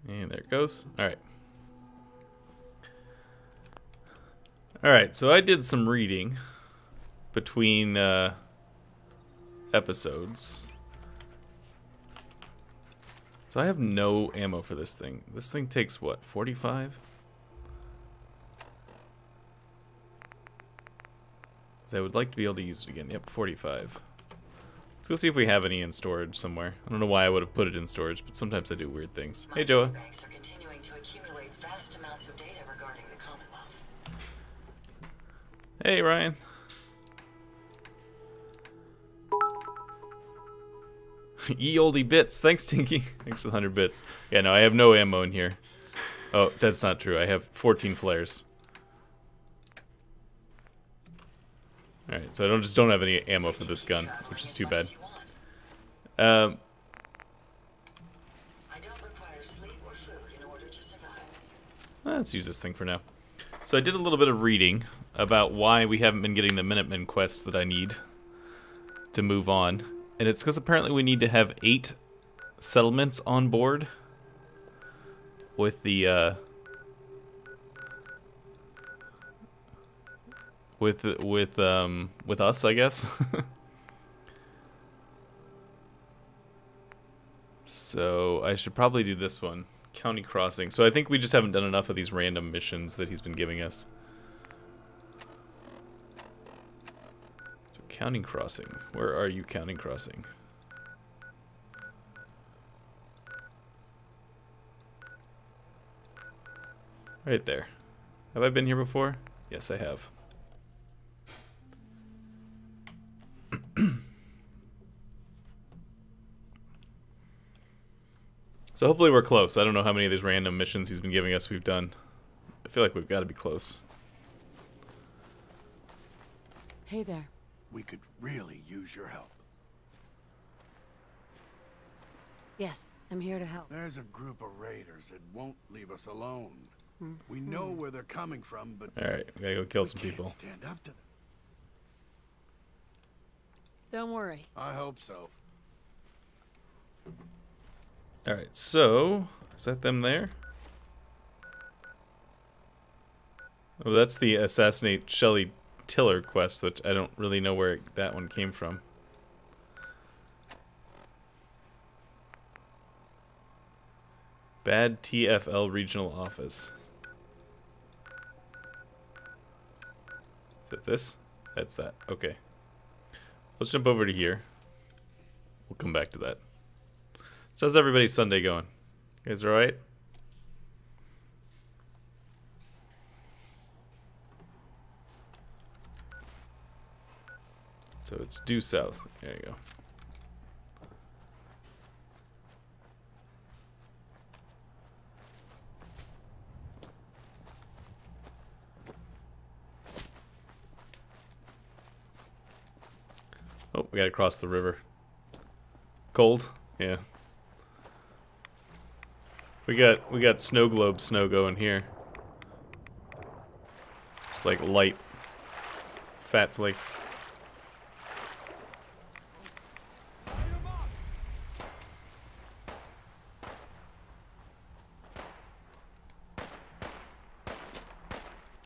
And there it goes. Alright. Alright, so I did some reading between episodes. So I have no ammo for this thing. This thing takes what, 45? So I would like to be able to use it again. Yep, 45. Let's go see if we have any in storage somewhere. I don't know why I would have put it in storage, but sometimes I do weird things. Hey, Joa. Banks are continuing to accumulate vast amounts of data regarding the Commonwealth. Hey, Ryan. Ye olde bits. Thanks, Tinky. Thanks for the 100 bits. Yeah, no, I have no ammo in here. Oh, that's not true. I have 14 flares. Alright, so I just don't have any ammo for this gun, which is too bad. I don't require sleep or food in order to survive. Let's use this thing for now. So I did a little bit of reading about why we haven't been getting the Minutemen quests that I need to move on. And it's because apparently we need to have 8 settlements on board with the with us, I guess. So I should probably do this one, County Crossing. So I think we just haven't done enough of these random missions that he's been giving us. So County Crossing, where are you, County Crossing? Right there. Have I been here before? Yes, I have. So hopefully we're close. I don't know how many of these random missions he's been giving us we've done. I feel like we've got to be close. Hey there. We could really use your help. Yes, I'm here to help. There's a group of raiders that won't leave us alone. We know where they're coming from, but Alright, we gotta go kill some we people. can't stand up to them. Don't worry. I hope so. Alright, so is that them there? Oh, that's the assassinate Shelley Tiller quest, which I don't really know where that one came from. Bad TFL regional office. Is it this? That's that. Okay. Let's jump over to here. We'll come back to that. So how's everybody's Sunday going? You guys alright? So it's due south. There you go. Oh, we gotta cross the river. Cold? Yeah. We got snow globe snow going here. It's like light fat flakes.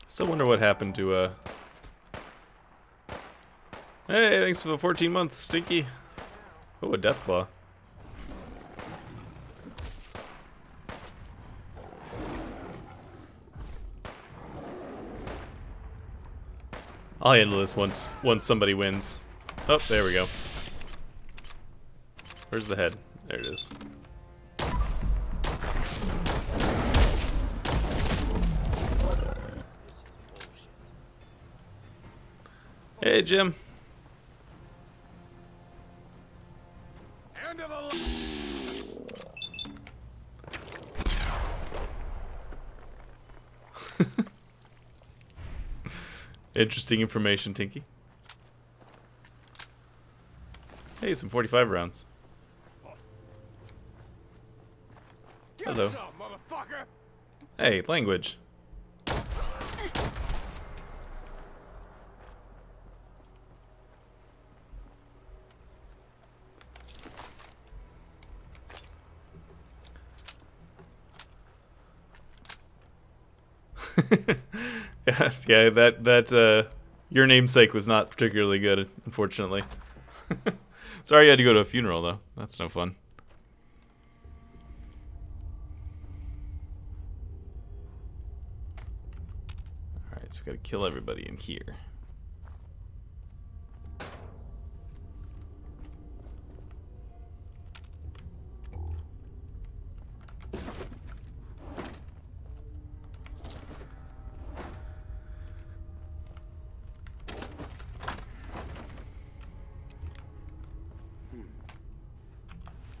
Still wonder what happened to Hey, thanks for the 14 months, Stinky. Oh, a Deathclaw. I'll handle this once somebody wins. Oh, there we go. Where's the head? There it is. Hey, Jim. Interesting information, Tinky. Hey, some 45 rounds. Hello. Hey, language. Yes, yeah, that your namesake was not particularly good, unfortunately. Sorry you had to go to a funeral, though. That's no fun. Alright, so we gotta kill everybody in here.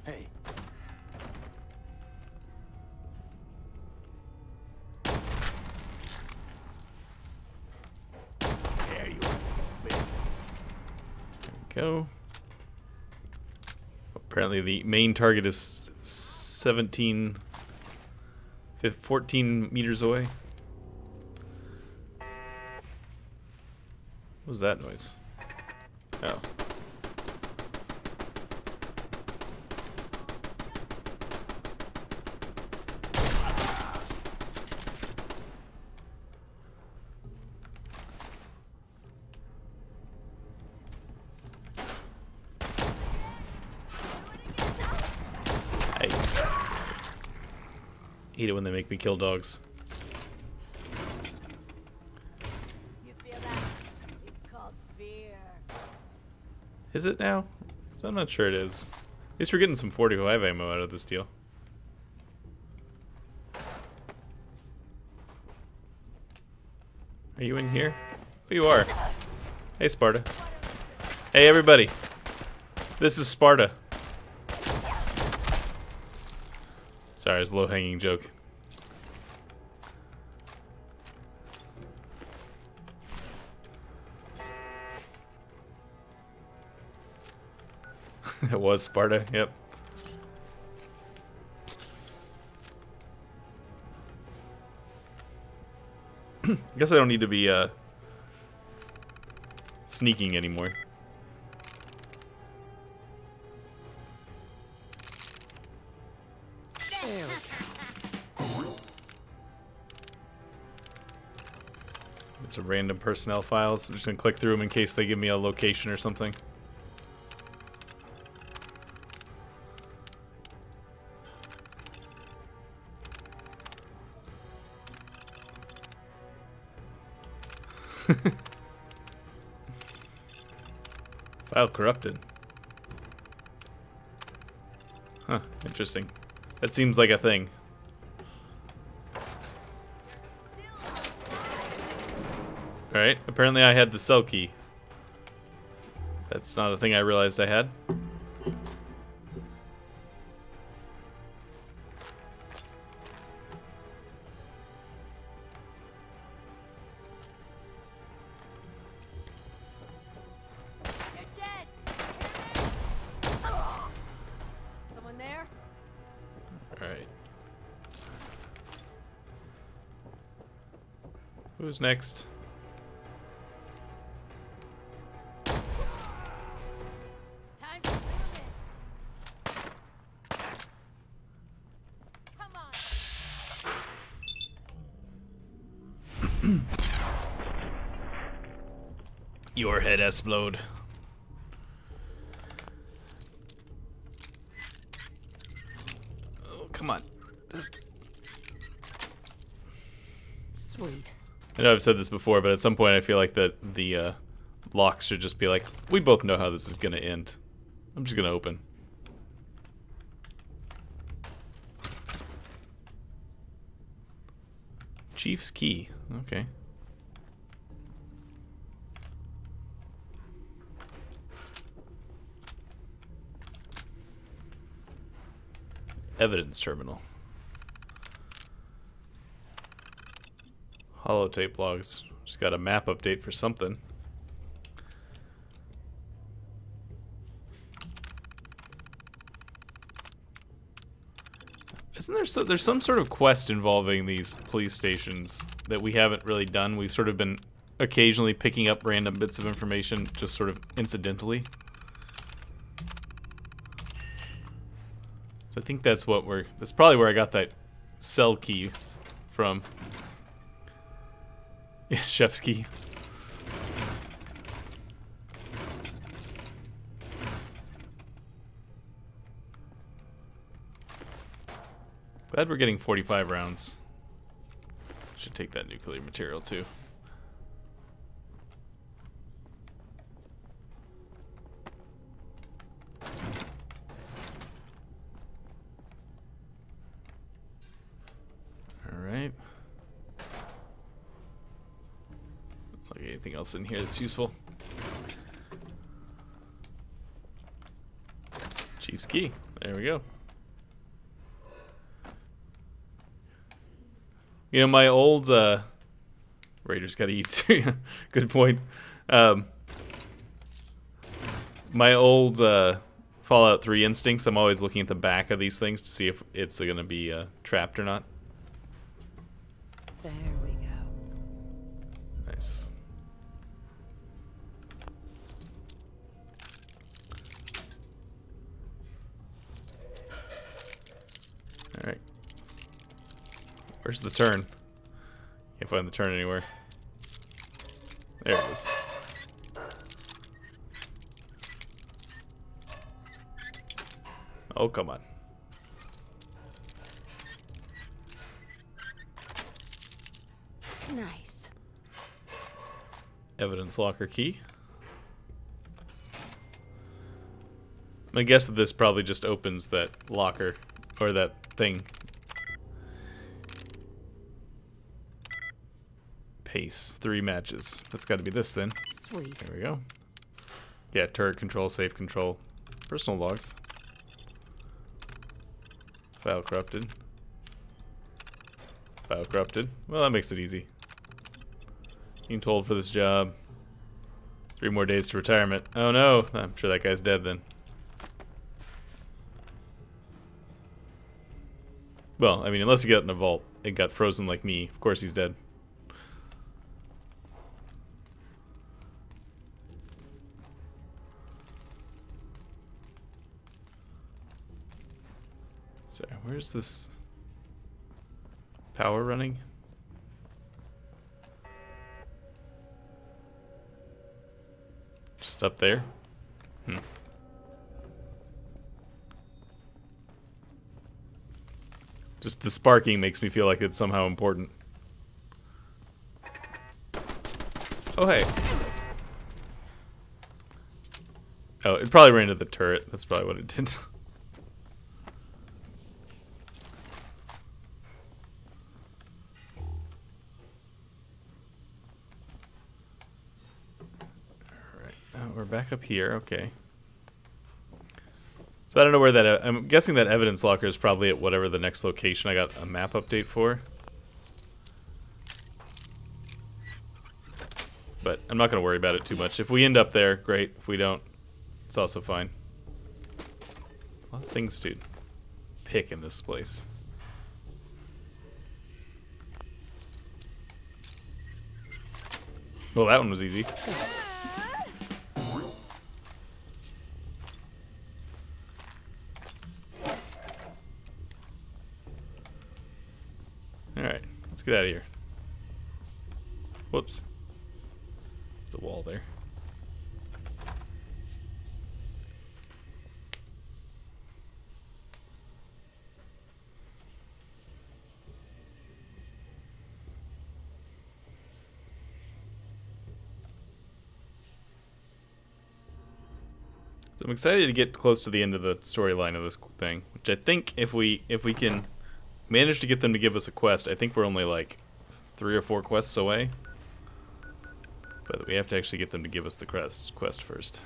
Hey. There you are. Go. Apparently the main target is 14 meters away. What was that noise? Oh. I hate it when they make me kill dogs. You feel that? It's called fear. Is it now? 'Cause I'm not sure it is. At least we're getting some 45 ammo out of this deal. Are you in here? Oh, you are. Hey, Sparta. Hey, everybody. This is Sparta. Sorry, it's a low-hanging joke. It was Sparta, yep. I guess I don't need to be sneaking anymore. It's a random personnel files. I'm just gonna click through them in case they give me a location or something. File corrupted. Huh, interesting. That seems like a thing. Alright, apparently I had the cell key. That's not a thing I realized I had. You're dead. Someone there? Alright. Who's next? Time to move it. Come on. Your head explode. Oh, come on. Sweet. I know I've said this before, but at some point I feel like that the locks should just be like, we both know how this is gonna end. I'm just gonna open. Chief's key. Okay. Evidence terminal. Holotape logs. Just got a map update for something. Isn't there there's some sort of quest involving these police stations that we haven't really done? We've sort of been occasionally picking up random bits of information just sort of incidentally. So I think that's what that's probably where I got that cell key from. Yeah, chef's key. Glad we're getting 45 rounds. Should take that nuclear material too. Alright. Like anything else in here that's useful? Chief's key. There we go. You know, my old Raiders gotta eat. Good point. My old Fallout 3 instincts, I'm always looking at the back of these things to see if it's gonna be trapped or not. There we go. Nice. Alright. Where's the turn? Can't find the turn anywhere. There it is. Oh, come on. Nice. Evidence locker key. I guess that this probably just opens that locker, or that thing. Pace, 3 matches. That's got to be this then. Sweet. There we go. Yeah, turret control, safe control, personal logs. File corrupted. File corrupted. Well, that makes it easy. Being told for this job. 3 more days to retirement. Oh no, I'm sure that guy's dead then. Well, I mean, unless he got in a vault and got frozen like me, of course he's dead. So, where's this power running? Just up there? Just the sparking makes me feel like it's somehow important. Oh, hey. Oh, it probably ran into the turret. That's probably what it did. Alright, now we're back up here. Okay. So I don't know where that... I'm guessing that evidence locker is probably at whatever the next location I got a map update for. But I'm not going to worry about it too much. If we end up there, great. If we don't, it's also fine. A lot of things to pick in this place. Well, that one was easy. Alright, let's get out of here. Whoops. There's a wall there. So I'm excited to get close to the end of the storyline of this thing, which I think if we can manage to get them to give us a quest, I think we're only like 3 or 4 quests away. But we have to actually get them to give us the quest first.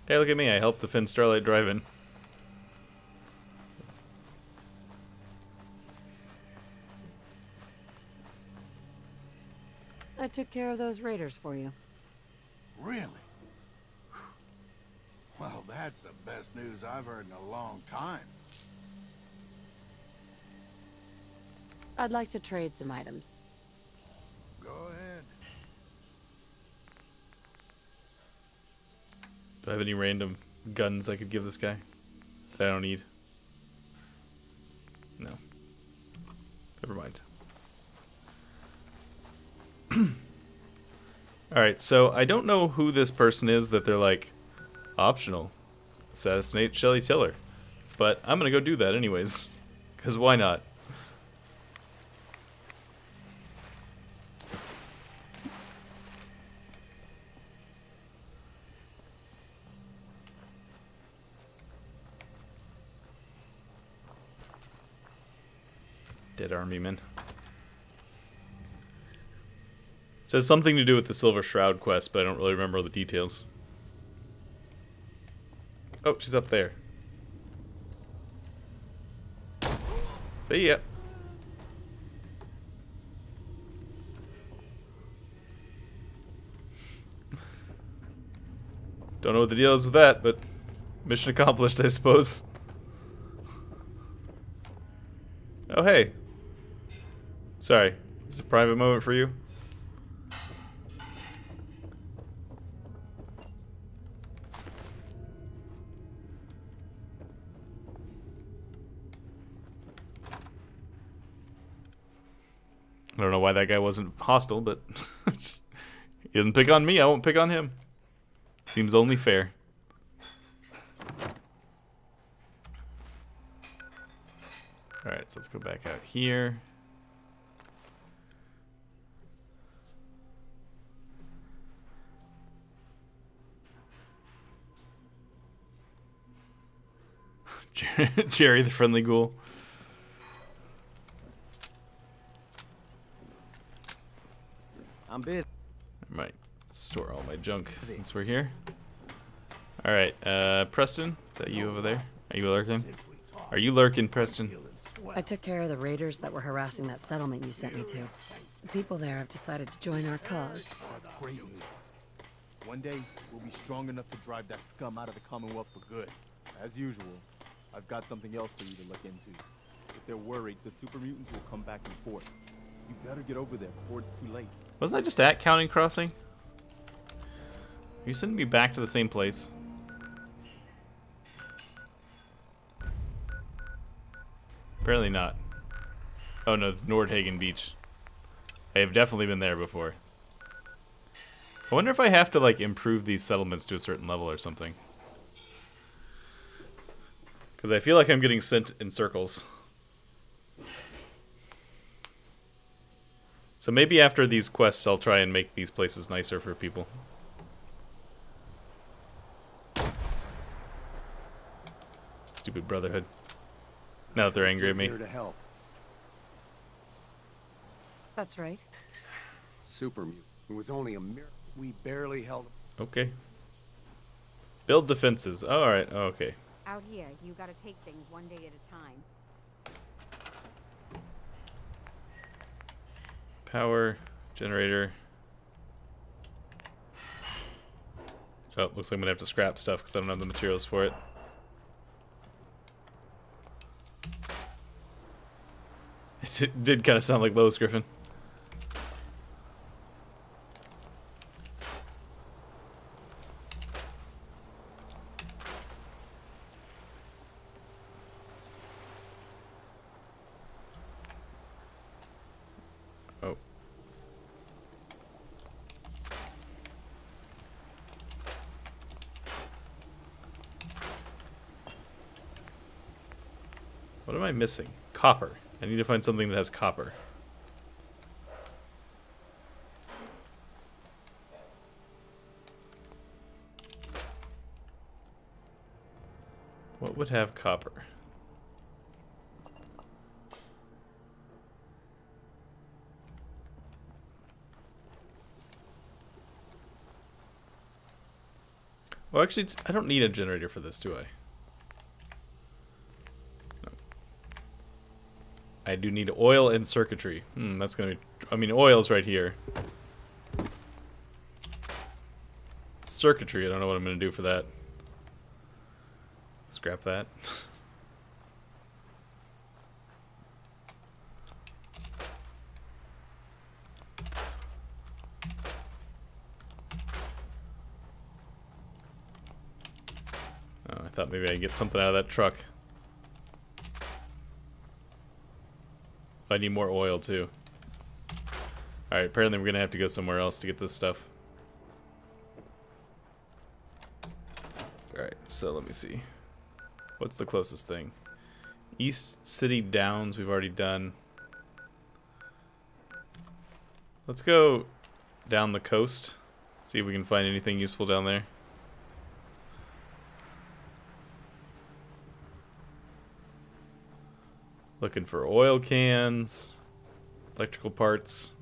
Hey, look at me, I helped defend Starlight Drive-In. I took care of those raiders for you. Really? Well, that's the best news I've heard in a long time. I'd like to trade some items. Go ahead. Do I have any random guns I could give this guy that I don't need? No. Never mind. Alright, so I don't know who this person is that they're like, optional. Assassinate Shelly Tiller. But I'm gonna go do that anyways. Because why not? Dead army men. It says something to do with the Silver Shroud quest, but I don't really remember all the details. Oh, she's up there. See ya. Don't know what the deal is with that, but mission accomplished, I suppose. Oh, hey. Sorry. Is this a private moment for you? I don't know why that guy wasn't hostile, but just, he doesn't pick on me, I won't pick on him. Seems only fair. Alright, so let's go back out here. Jerry the friendly ghoul. I'm busy. I might store all my junk since we're here. Alright, Preston, is that you over there? Are you lurking? Are you lurking, Preston? I took care of the raiders that were harassing that settlement you sent me to. The people there have decided to join our cause. That's great news. One day, we'll be strong enough to drive that scum out of the Commonwealth for good. As usual, I've got something else for you to look into. If they're worried, the super mutants will come back in force. You better get over there before it's too late. Wasn't I just at Counting Crossing? Are you sending me back to the same place? Apparently not. Oh no, it's Nordhagen Beach. I have definitely been there before. I wonder if I have to like improve these settlements to a certain level or something. Because I feel like I'm getting sent in circles. So maybe after these quests I'll try and make these places nicer for people. Stupid Brotherhood. Now that they're angry at me. Here to help. That's right. Super mutant. It was only a miracle. We barely held. Okay. Build defenses. Oh, alright, okay. Out here, you gotta take things one day at a time. Power, generator. Oh, looks like I'm gonna have to scrap stuff because I don't have the materials for it. It did kind of sound like Lois Griffin. Oh. What am I missing? Copper. I need to find something that has copper. What would have copper? Well, actually, I don't need a generator for this, do I? I do need oil and circuitry. That's gonna be... I mean, oil's right here. Circuitry, I don't know what I'm gonna do for that. Scrap that. thought maybe I'd get something out of that truck. I need more oil too. Alright, apparently we're gonna have to go somewhere else to get this stuff. Alright, so let me see. What's the closest thing? East City Downs, we've already done. Let's go down the coast. See if we can find anything useful down there. Looking for oil cans, electrical parts.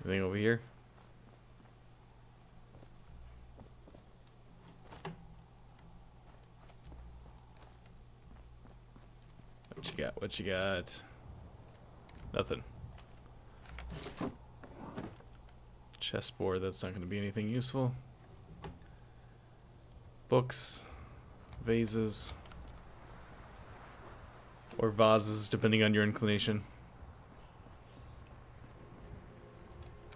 Anything over here? What you got? What you got? Nothing. Chessboard, that's not going to be anything useful. Books, vases, or vases, depending on your inclination.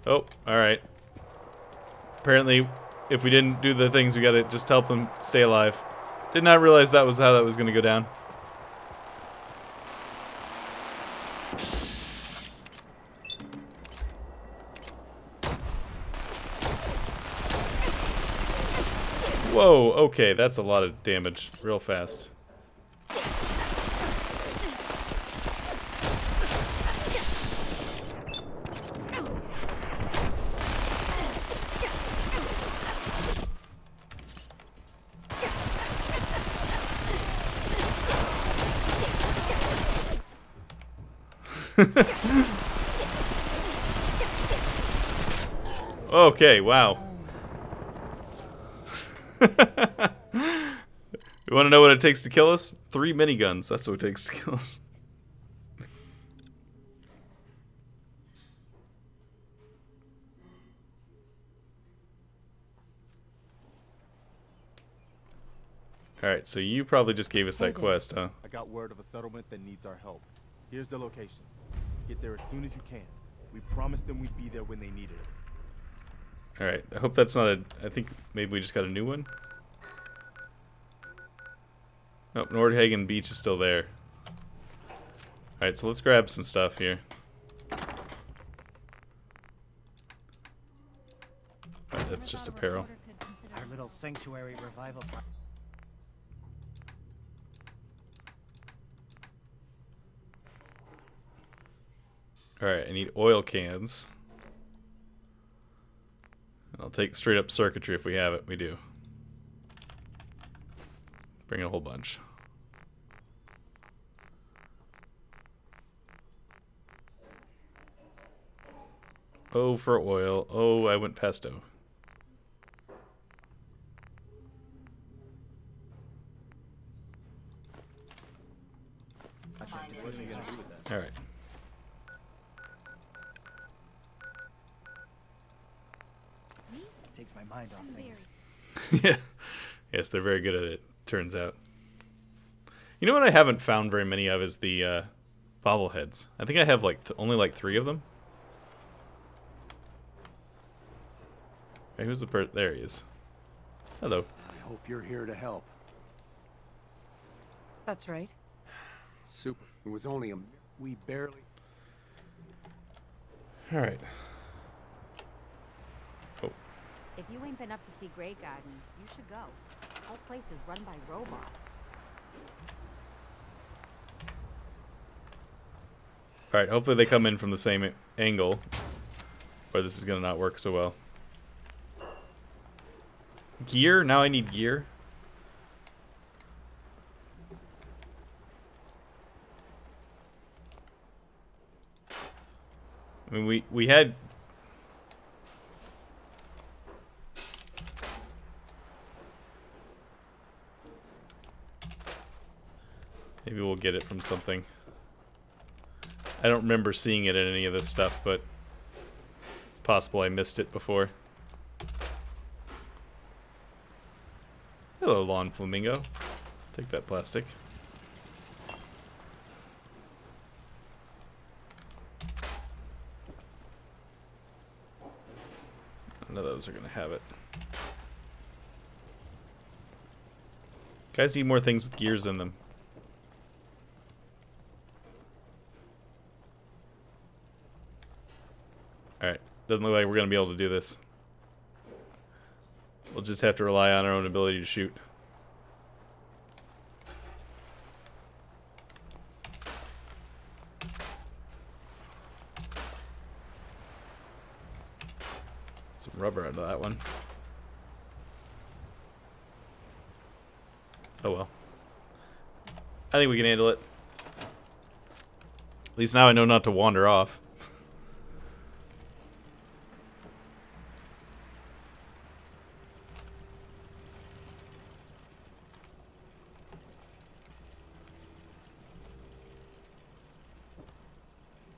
Oh, alright. Apparently, if we didn't do the things, we gotta just help them stay alive. Did not realize that was how that was gonna go down. Whoa, okay, that's a lot of damage real fast. Okay, wow. You want to know what it takes to kill us? 3 miniguns. That's what it takes to kill us. Alright, so you probably just gave us that quest, huh? I got word of a settlement that needs our help. Here's the location. Get there as soon as you can. We promised them we'd be there when they needed us. Alright, I hope that's not a... I think maybe we just got a new one. Oh, Nordhagen Beach is still there. Alright, so let's grab some stuff here. Alright, that's just apparel. Our little sanctuary revival. Alright, I need oil cans. I'll take straight up circuitry if we have it. We do. Bring a whole bunch. O for oil. Oh, I went pesto. Alright. Takes my mind off things. Yeah. Yes, they're very good at it, turns out. You know what I haven't found very many of is the bobbleheads. I think I have like only like 3 of them. Hey, who's the there he is. Hello. I hope you're here to help. That's right. Super. It was only we barely... Alright. Oh. If you ain't been up to see Grey Garden, you should go. The whole place is run by robots. Alright, hopefully they come in from the same angle. Or this is gonna not work so well. Gear? Now I need gear? I mean, we had... Maybe we'll get it from something. I don't remember seeing it in any of this stuff, but it's possible I missed it before. Hello, lawn flamingo. Take that plastic. None of those are gonna have it. Guys need more things with gears in them. Alright, doesn't look like we're gonna be able to do this. We'll just have to rely on our own ability to shoot. Some rubber out of that one. Oh well. I think we can handle it. At least now I know not to wander off.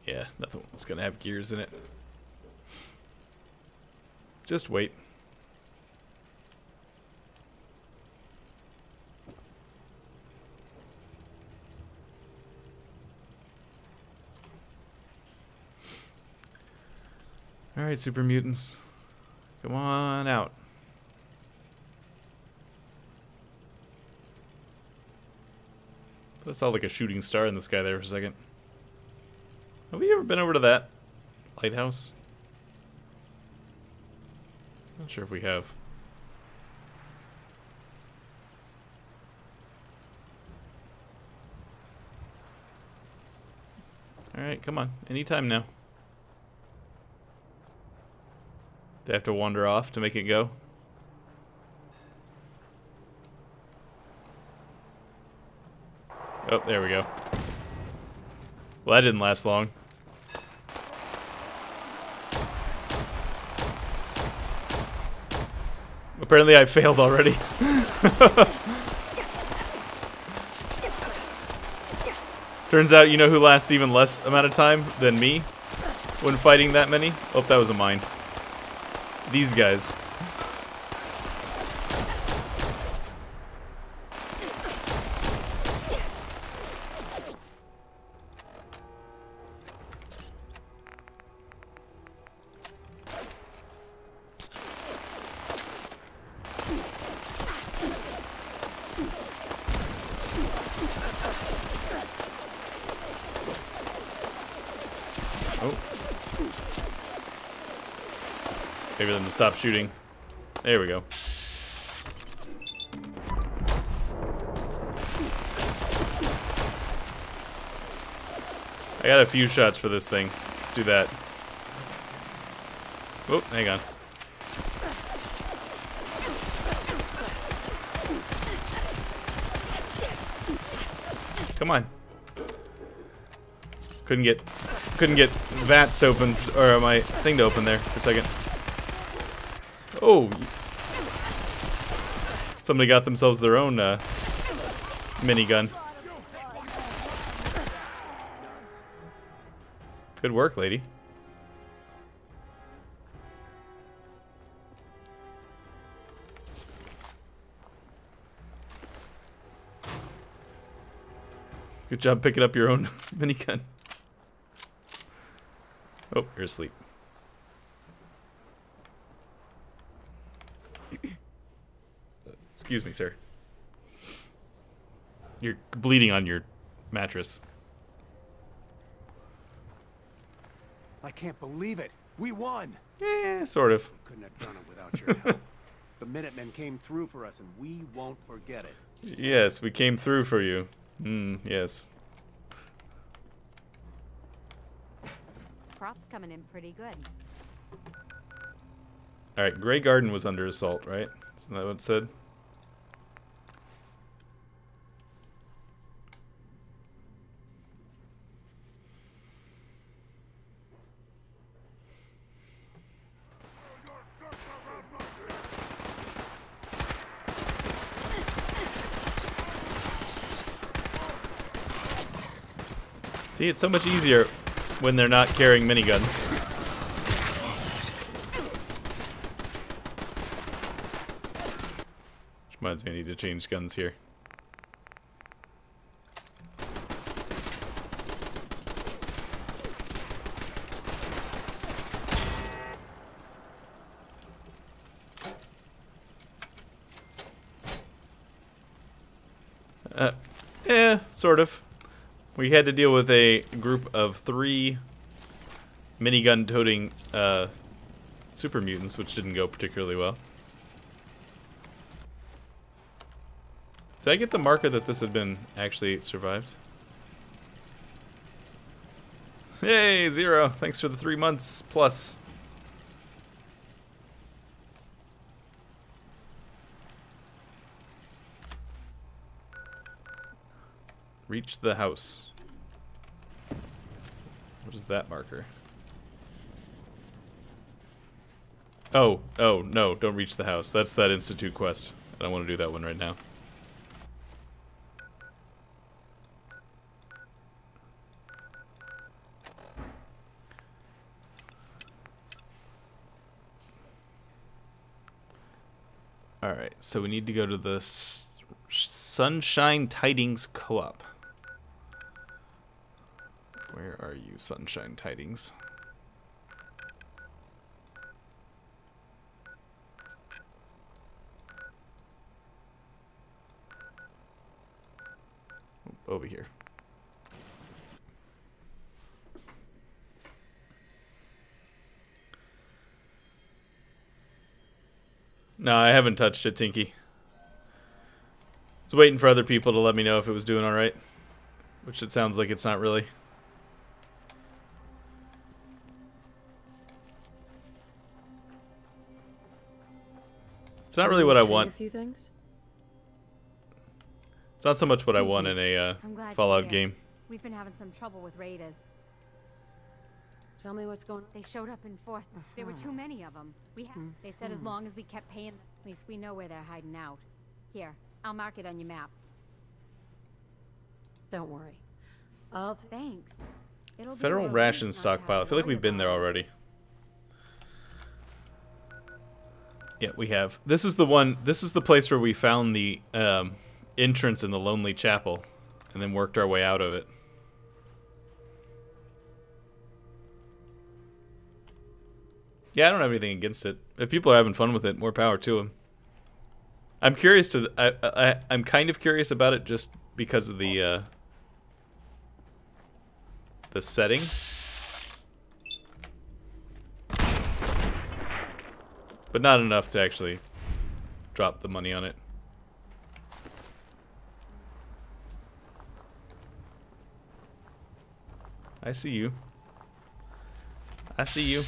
Yeah, nothing's gonna have gears in it. Just wait. Alright, super mutants. Come on out. I saw like a shooting star in the sky there for a second. Have we ever been over to that lighthouse? Not sure if we have. Alright, come on. Anytime now. Do I have to wander off to make it go? Oh, there we go. Well, that didn't last long. Apparently I failed already. Turns out you know who lasts even less amount of time than me when fighting that many? Oh, that was a mine. These guys. Oh. Maybe them to stop shooting. There we go. I got a few shots for this thing. Let's do that. Oh, hang on. Come on. Couldn't get VATS to open, or my thing to open there for a second. Oh, somebody got themselves their own minigun. Good work, lady. Good job picking up your own minigun. Oh, you're asleep. Excuse me, sir. You're bleeding on your mattress. I can't believe it. We won. Yeah, sort of. We couldn't have done it without your help. The Minutemen came through for us, and we won't forget it. Yes, we came through for you. Yes. Crop's coming in pretty good. Alright, Grey Garden was under assault, right? Isn't that what it said? See, it's so much easier when they're not carrying miniguns. Which reminds me I need to change guns here. Sort of. We had to deal with a group of 3 minigun-toting super mutants, which didn't go particularly well. Did I get the marker that this had been actually survived? Hey, 0. Thanks for the 3 months plus. Reach the house. What is that marker? Oh, no, don't reach the house. That's that Institute quest. I don't want to do that one right now. Alright, so we need to go to the Sunshine Tidings Co-op. Where are you, Sunshine Tidings? Over here. No, I haven't touched it, Tinky. I was waiting for other people to let me know if it was doing alright. Which it sounds like it's not really. It's not really what I want. A few things? It's not so much what I Excuse want me. in a I'm glad Fallout you're here. game. We've been having some trouble with raiders. Tell me what's going on. They showed up in force. There were too many of them. They said as long as we kept paying them, at least we know where they're hiding out. Here, I'll mark it on your map. Don't worry. Thanks. It'll be a Federal relief ration not to stockpile. I have to feel like worry we've been there about it. already. Yeah, we have. This was the one. This was the place where we found the entrance in the Lonely Chapel, and then worked our way out of it. Yeah, I don't have anything against it. If people are having fun with it, more power to them. I'm curious to. I'm kind of curious about it just because of the setting. But not enough to actually drop the money on it. I see you. I see you.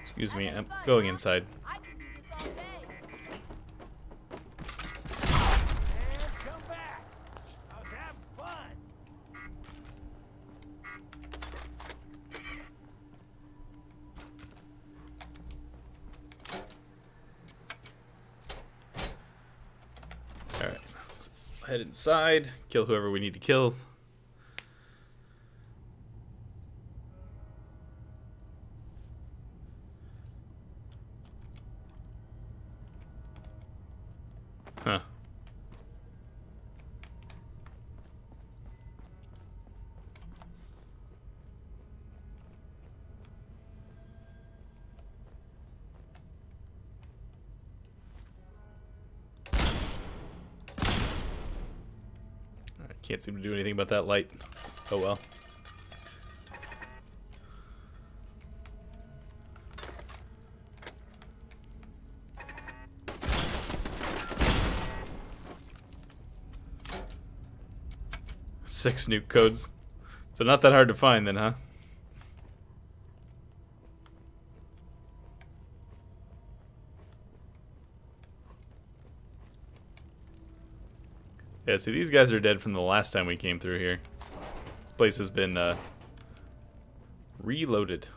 Excuse me, I'm going inside. Alright, let's head inside, kill whoever we need to kill. Huh. I can't seem to do anything about that light. Oh well. Six nuke codes. So not that hard to find then, huh? Yeah, see, these guys are dead from the last time we came through here. This place has been reloaded.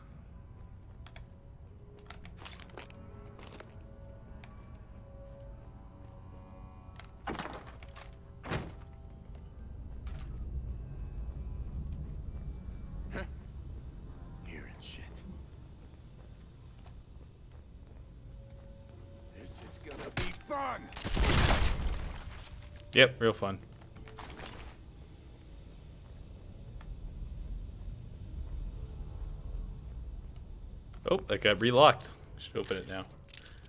Hearing shit. This is gonna be fun. Yep, real fun. Oh, that got relocked. Should open it now.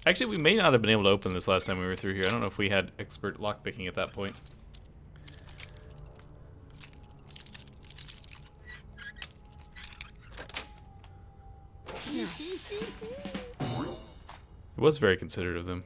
Actually, we may not have been able to open this last time we were through here. I don't know if we had expert lockpicking at that point. Nice. It was very considerate of them.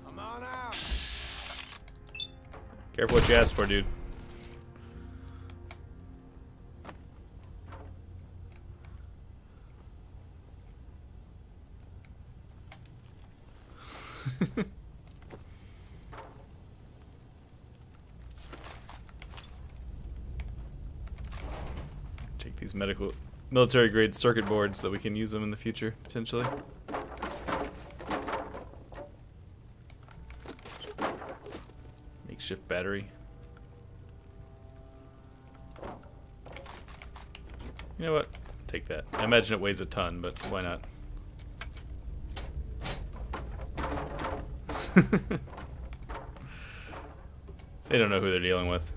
Come on out. Careful what you ask for, dude. Take these military grade circuit boards so that we can use them in the future, potentially. Makeshift battery. You know what? Take that. I imagine it weighs a ton, but why not? They don't know who they're dealing with.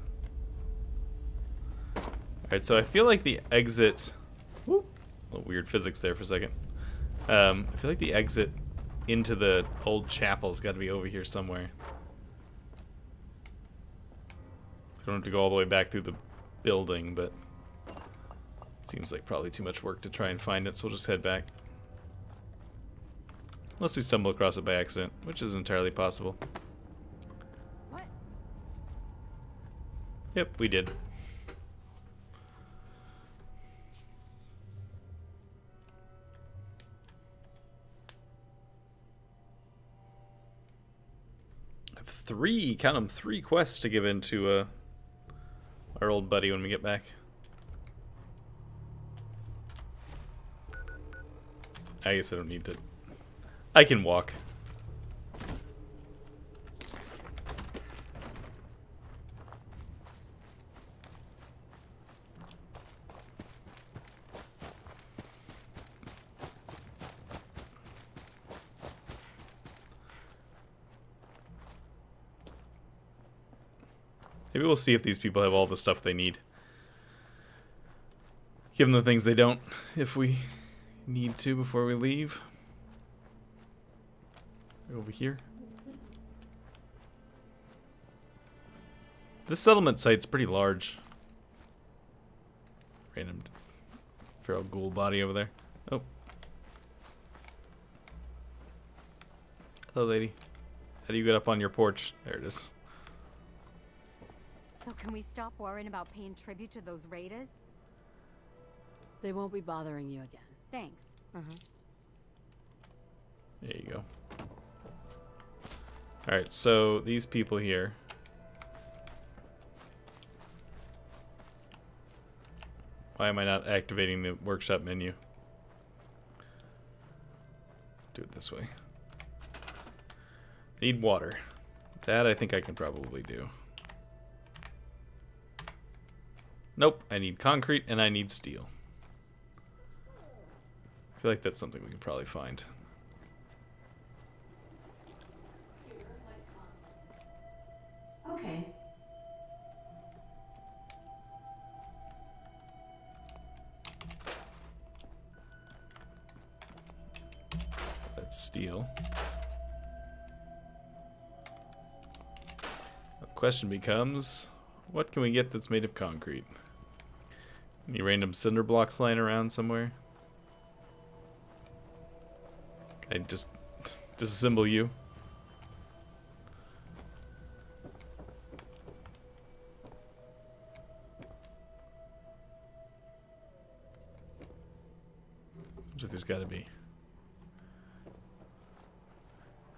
Alright, so I feel like the exit... Whoop, a little weird physics there for a second. I feel like the exit into the old chapel's got to be over here somewhere. Don't have to go all the way back through the building, but... Seems like probably too much work to try and find it, so we'll just head back. Unless we stumble across it by accident, which is entirely possible. What? Yep, we did. I have three, count them, 3 quests to give in to our old buddy when we get back. I guess I don't need to. I can walk. Maybe we'll see if these people have all the stuff they need. Give them the things they don't, if we need to before we leave. Over here. This settlement site's pretty large. Random feral ghoul body over there. Oh. Hello, lady. How do you get up on your porch? There it is. So can we stop worrying about paying tribute to those raiders? They won't be bothering you again. Thanks. There you go. Alright, so these people here. Why am I not activating the workshop menu? Do it this way. Need water. That I think I can probably do. Nope, I need concrete and I need steel. I feel like that's something we can probably find. Okay. That's steel. The question becomes, what can we get that's made of concrete? Any random cinder blocks lying around somewhere? I just disassemble you. Seems like there's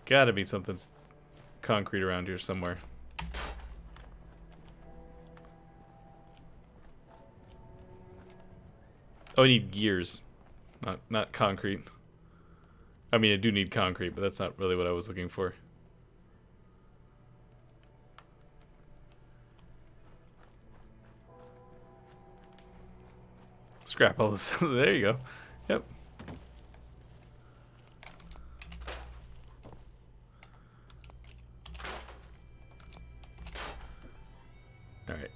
gotta be something concrete around here somewhere. Oh, I need gears, not concrete. I mean, I do need concrete, but that's not really what I was looking for. Scrap all this. There you go. Yep. Alright.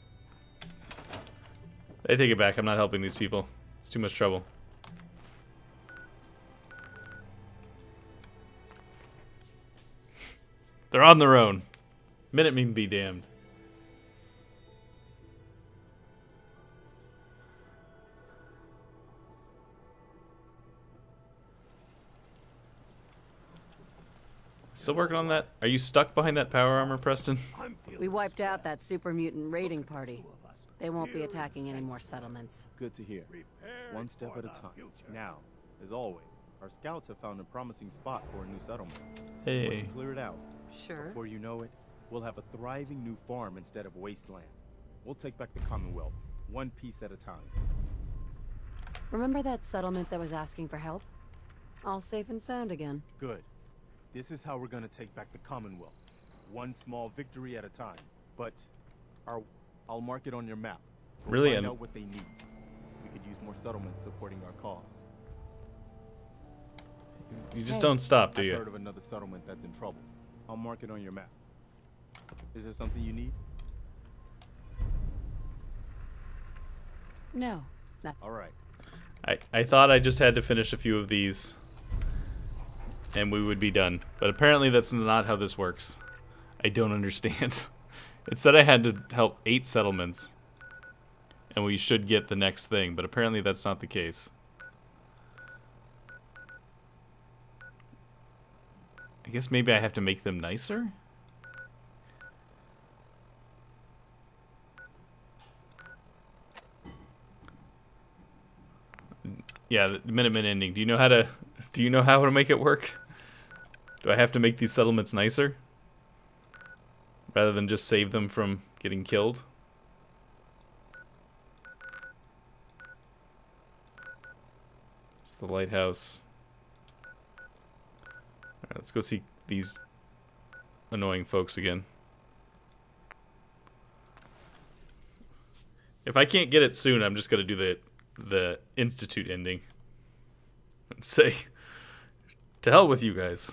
I take it back. I'm not helping these people. It's too much trouble. They're on their own. Minutemen be damned. Still working on that? Are you stuck behind that power armor, Preston? We wiped out that super mutant raiding party. They won't be attacking any more settlements. Good to hear. One step at a time. Now, as always, our scouts have found a promising spot for a new settlement. Hey. Once you clear it out, Sure. before you know it, we'll have a thriving new farm instead of wasteland. We'll take back the Commonwealth, one piece at a time. Remember that settlement that was asking for help? All safe and sound again. Good. This is how we're gonna take back the Commonwealth. One small victory at a time. But I'll mark it on your map. We'll Really? find out what they need. We could use more settlements supporting our cause. You just don't stop, do I've you? heard of another settlement that's in trouble. I'll mark it on your map. Is there something you need? No. Not All right. I thought I just had to finish a few of these and we would be done. But apparently that's not how this works. I don't understand. It said I had to help 8 settlements and we should get the next thing, but apparently that's not the case. I guess maybe I have to make them nicer? Yeah, the Minutemen ending. Do you know how to make it work? Do I have to make these settlements nicer? Rather than just save them from getting killed? It's the lighthouse. Alright, let's go see these annoying folks again. If I can't get it soon, I'm just gonna do the Institute ending. And say, to hell with you guys.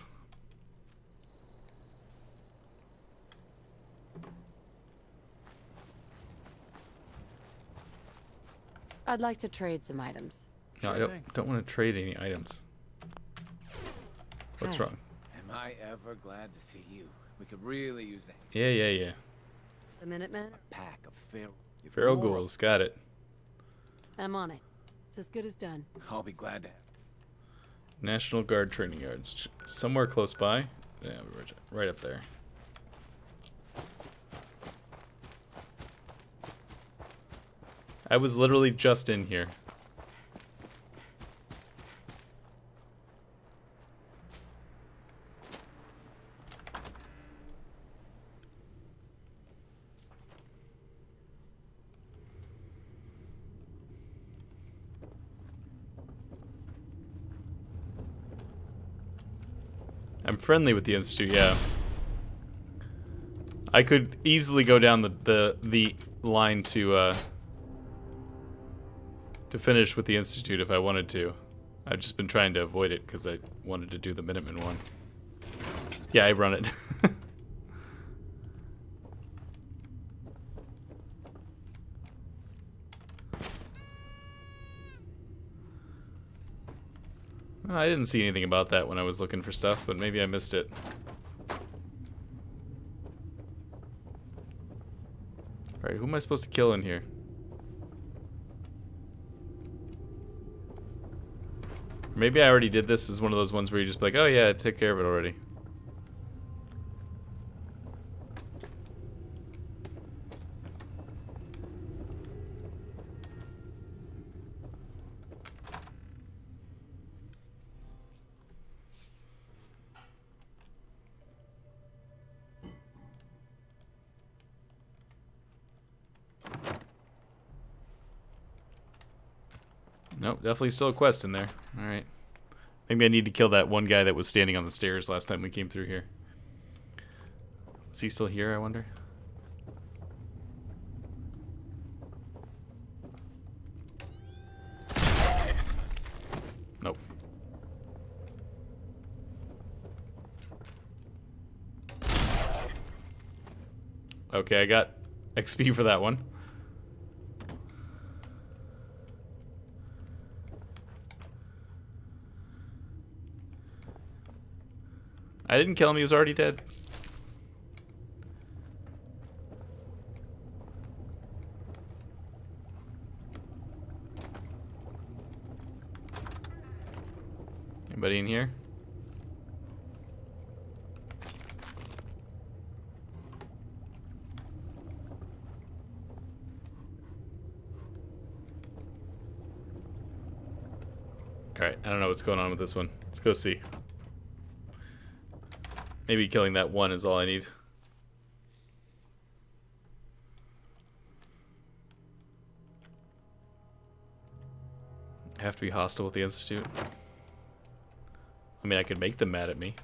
I'd like to trade some items. No, I don't want to trade any items. What's Hi. wrong? Am I ever glad to see you? We could really use a Yeah. The Minutemen? pack of Feral ghouls, got it. I'm on it. It's as good as done. I'll be glad to. National Guard training yards. Somewhere close by. Yeah, right up there. I was literally just in here. I'm friendly with the Institute, yeah. I could easily go down the line to finish with the Institute if I wanted to. I've just been trying to avoid it because I wanted to do the Minutemen one. Yeah, I run it. Well, I didn't see anything about that when I was looking for stuff, but maybe I missed it. Alright, who am I supposed to kill in here? Maybe I already did this as one of those ones where you just be like, oh yeah, I took care of it already. Nope, definitely still a quest in there. Alright. Maybe I need to kill that one guy that was standing on the stairs last time we came through here. Is he still here, I wonder? Okay, I got XP for that one. I didn't kill him, he was already dead. Anybody in here? Alright, I don't know what's going on with this one. Let's go see. Maybe killing that one is all I need. I have to be hostile with the Institute. I mean, I could make them mad at me.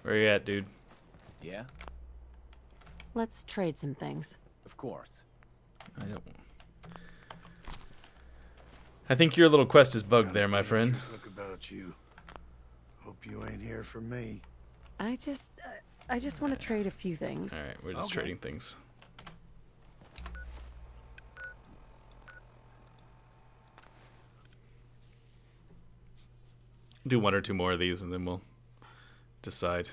Where you at, dude? Yeah? Let's trade some things. Of course. I don't. I think your little quest is bugged there, my friend. Look about you. Hope you ain't here for me. I just want to trade a few things. Alright, we're just trading things. Do one or two more of these and then we'll decide.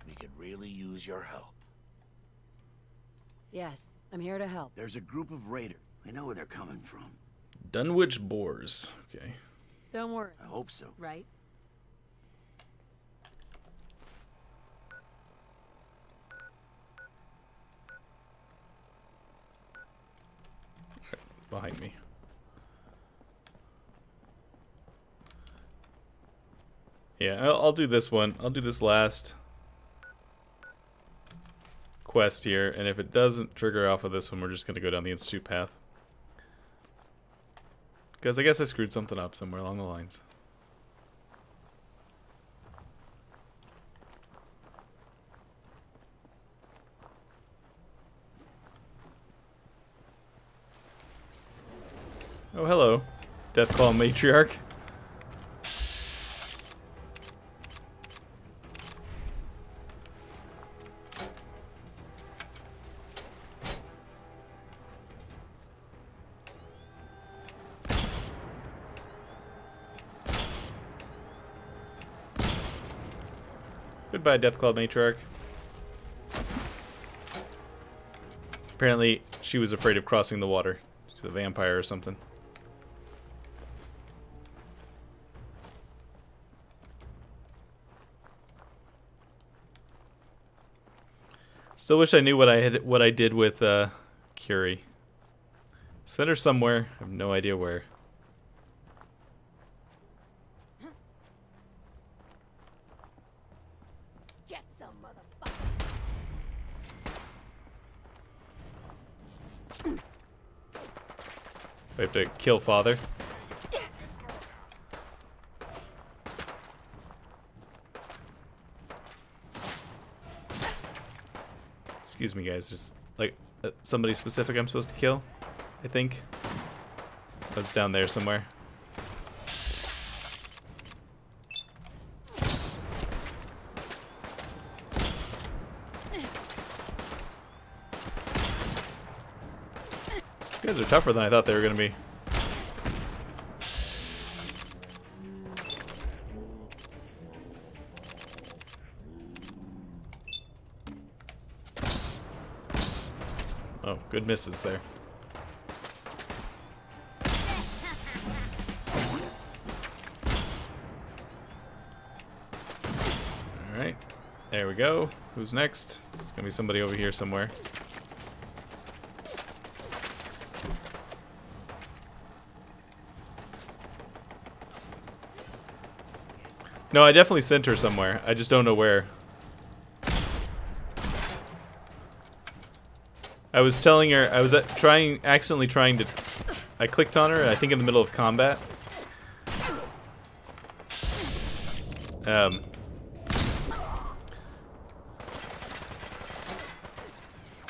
We could really use your help. Yes, I'm here to help. There's a group of raiders. We know where they're coming from. Dunwich Boars. Okay. Don't worry. I hope so. Right? It's behind me. Yeah, I'll do this one. I'll do this last quest here, and if it doesn't trigger off of this one, we're just going to go down the Institute path. Because I guess I screwed something up somewhere along the lines. Oh, hello, Deathclaw Matriarch. Goodbye, Deathclaw Matriarch. Apparently, she was afraid of crossing the water. She's a vampire or something. Still wish I knew what I did with Curie. Sent her somewhere. I have no idea where. Get some, motherfucker. We have to kill father. Excuse me, guys. Just like somebody specific I'm supposed to kill, I think. That's down there somewhere. You guys are tougher than I thought they were gonna be. Oh, good misses there. Alright, there we go. Who's next? It's gonna be somebody over here somewhere. No, I definitely sent her somewhere. I just don't know where. I was telling her, I was accidentally trying to, I clicked on her, I think in the middle of combat.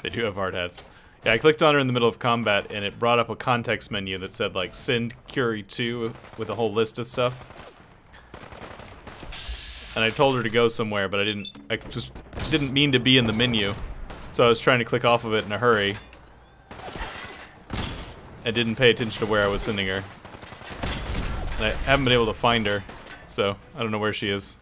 They do have hard hats. Yeah, I clicked on her in the middle of combat, and it brought up a context menu that said, like, send Curie 2 with a whole list of stuff. And I told her to go somewhere, but I just didn't mean to be in the menu. So I was trying to click off of it in a hurry. And didn't pay attention to where I was sending her. And I haven't been able to find her, so I don't know where she is.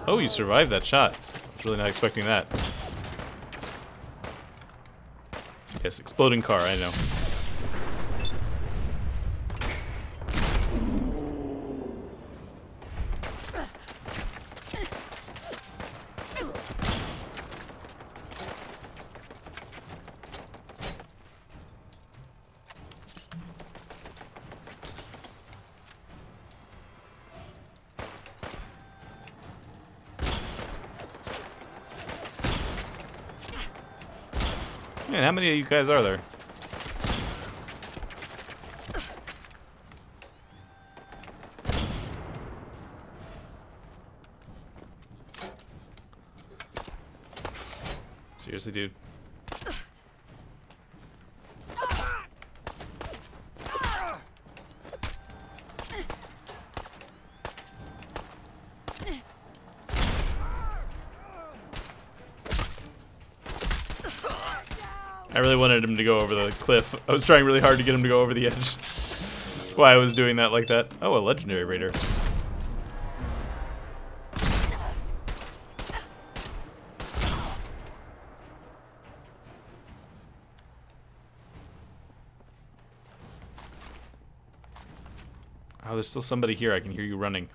Oh, you survived that shot. I was really not expecting that. Yes, exploding car, I know. Man, how many of you guys are there? Seriously, dude. I really wanted him to go over the cliff. I was trying really hard to get him to go over the edge. That's why I was doing that like that. Oh, a legendary raider. Oh, there's still somebody here. I can hear you running.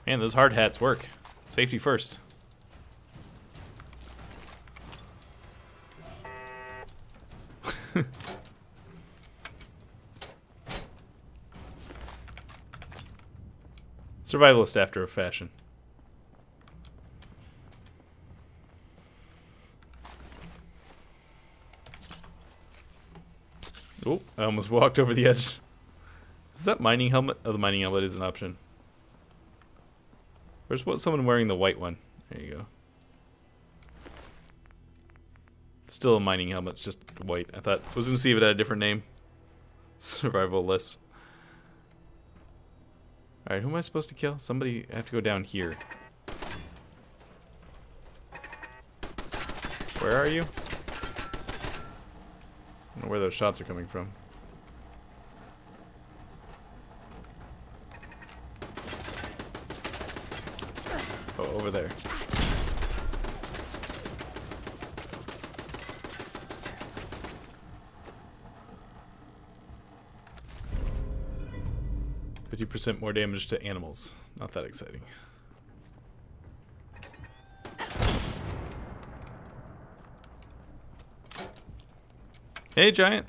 Man, those hard hats work. Safety first. Survivalist after a fashion. Oh, I almost walked over the edge. Is that mining helmet? Oh, the mining helmet is an option. Where's someone wearing the white one? There you go. Still a mining helmet, it's just white. I was gonna see if it had a different name. Survival-less. Alright, who am I supposed to kill? Somebody, I have to go down here. Where are you? I don't know where those shots are coming from. Oh, over there. %50 more damage to animals. Not that exciting. Hey, giant.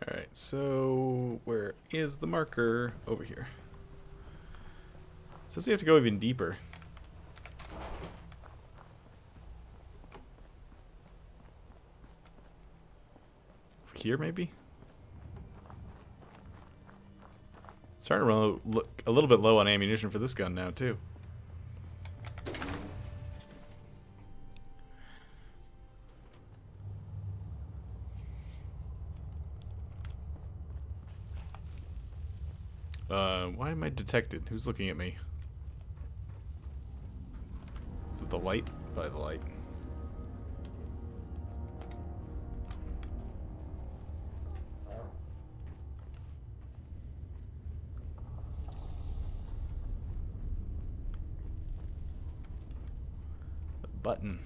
Alright, so where is the marker? Over here. It says you have to go even deeper. Over here, maybe? Starting to look a little bit low on ammunition for this gun now, too. Why am I detected? Who's looking at me? Is it the light? By the light. button.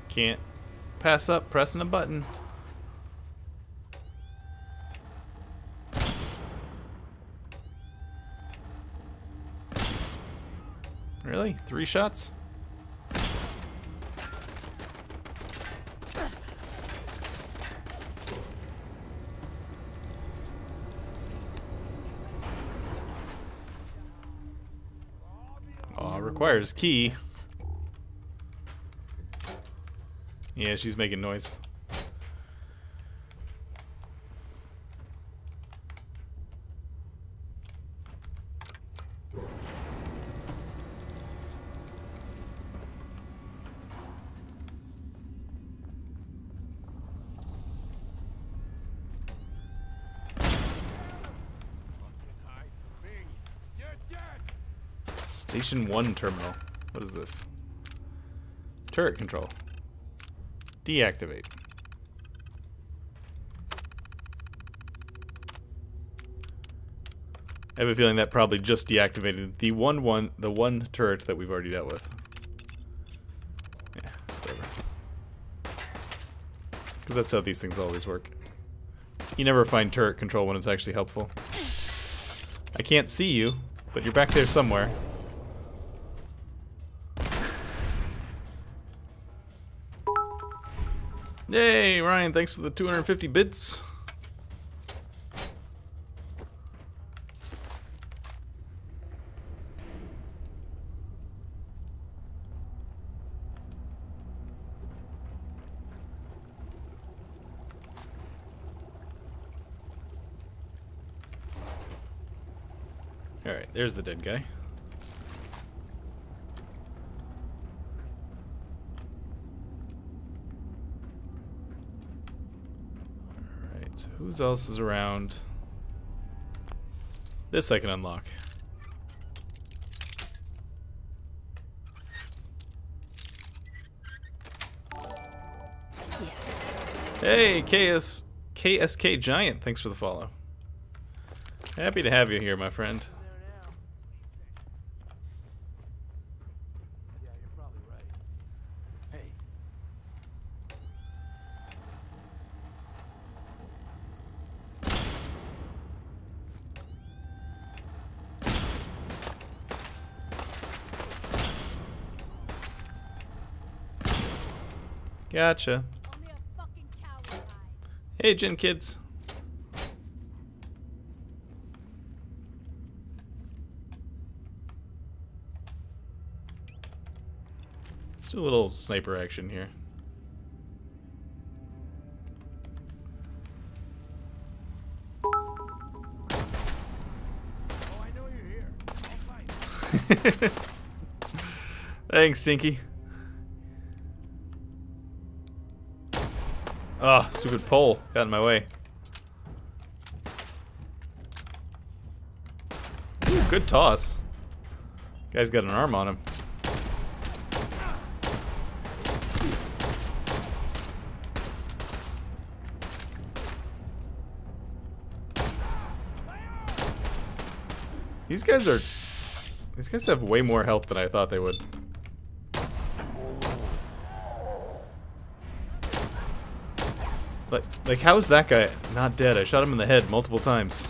Can't pass up pressing a button. Really? 3 shots? Oh, requires key. Yeah, she's making noise. Station 1 terminal. What is this? Turret control. Deactivate. I have a feeling that probably just deactivated the one turret that we've already dealt with. Yeah, whatever. Because that's how these things always work. You never find turret control when it's actually helpful. I can't see you, but you're back there somewhere. Yay, Ryan, thanks for the 250 bits. Alright, there's the dead guy. So who else is around? This I can unlock. Yes. Hey, KSK Giant, thanks for the follow. Happy to have you here, my friend. Yeah, you're probably right. Hey. Gotcha. Only a fucking coward. Hey, Gen Kids. Let's do a little sniper action here. Oh, I know you're here. I'll fight. Thanks, Stinky. Ah, stupid pole got in my way. Ooh, good toss. Guy's got an arm on him. These guys have way more health than I thought they would. Like how is that guy not dead? I shot him in the head multiple times.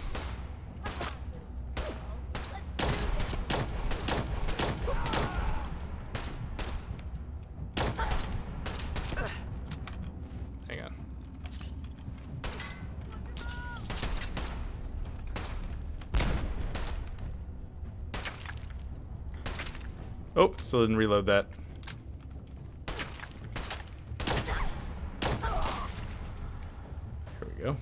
Hang on. Oh, still didn't reload that. Here we go.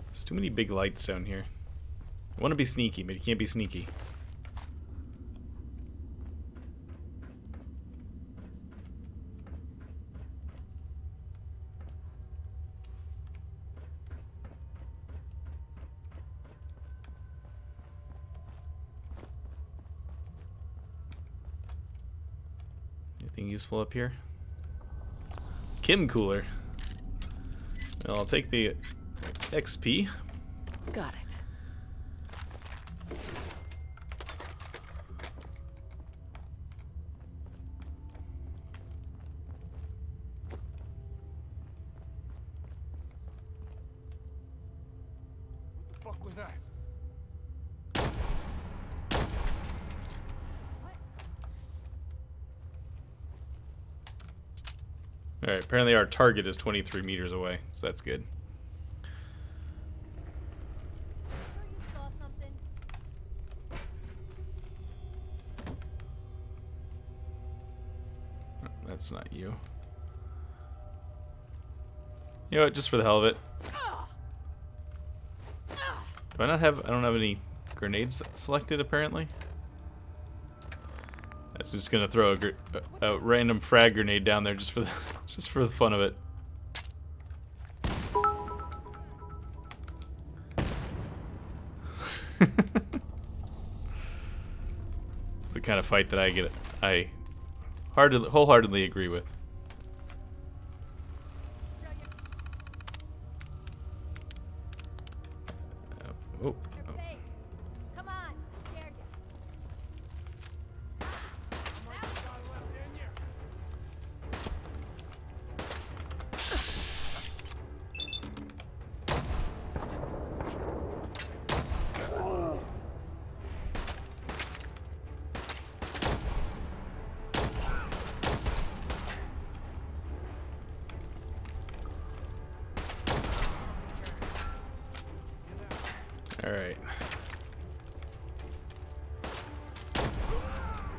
There's too many big lights down here. I want to be sneaky, but you can't be sneaky. Anything useful up here? Chem cooler. Well, I'll take the XP. Got it. What the fuck was that? Alright, apparently our target is 23 meters away, so that's good. That's not you. You know what, just for the hell of it. Do I not have, I don't have any grenades selected apparently. That's just gonna throw a random frag grenade down there just for the just for the fun of it. It's the kind of fight that I wholeheartedly agree with. Oh. Come on, dare you. All right.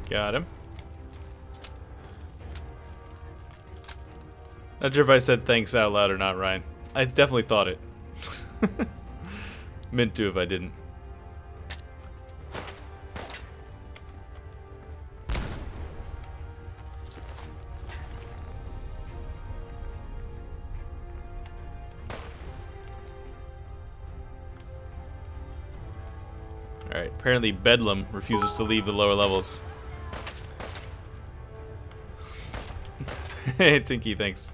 Got him. Not sure if I said thanks out loud or not, Ryan. I definitely thought it. Meant to if I didn't. Alright, apparently Bedlam refuses to leave the lower levels. Hey, Tinky, thanks.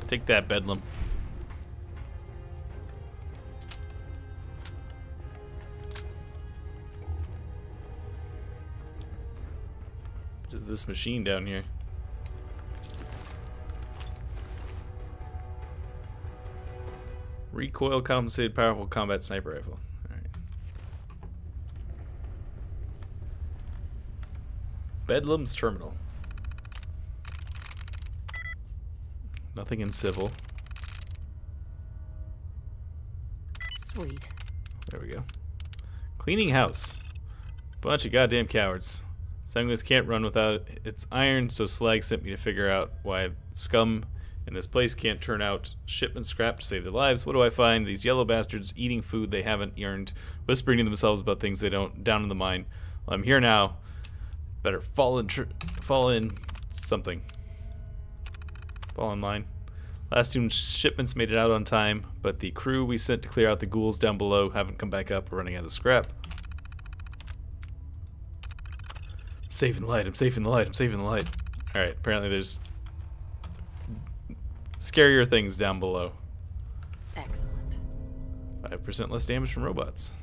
Take that, Bedlam. What is this machine down here? Recoil compensated powerful combat sniper rifle. Alright. Bedlam's terminal. Nothing in civil. Sweet. There we go. Cleaning house. Bunch of goddamn cowards. Sanguis can't run without its iron, so Slag sent me to figure out why scum in this place can't turn out shipment scrap to save their lives. What do I find? These yellow bastards eating food they haven't earned, whispering to themselves about things they don't, down in the mine. Well, I'm here now. Better fall in something. Fall in line. Last two shipments made it out on time, but the crew we sent to clear out the ghouls down below haven't come back up. We're running out of scrap. I'm saving the light, I'm saving the light, I'm saving the light. Alright, apparently there's scarier things down below. Excellent. 5% less damage from robots.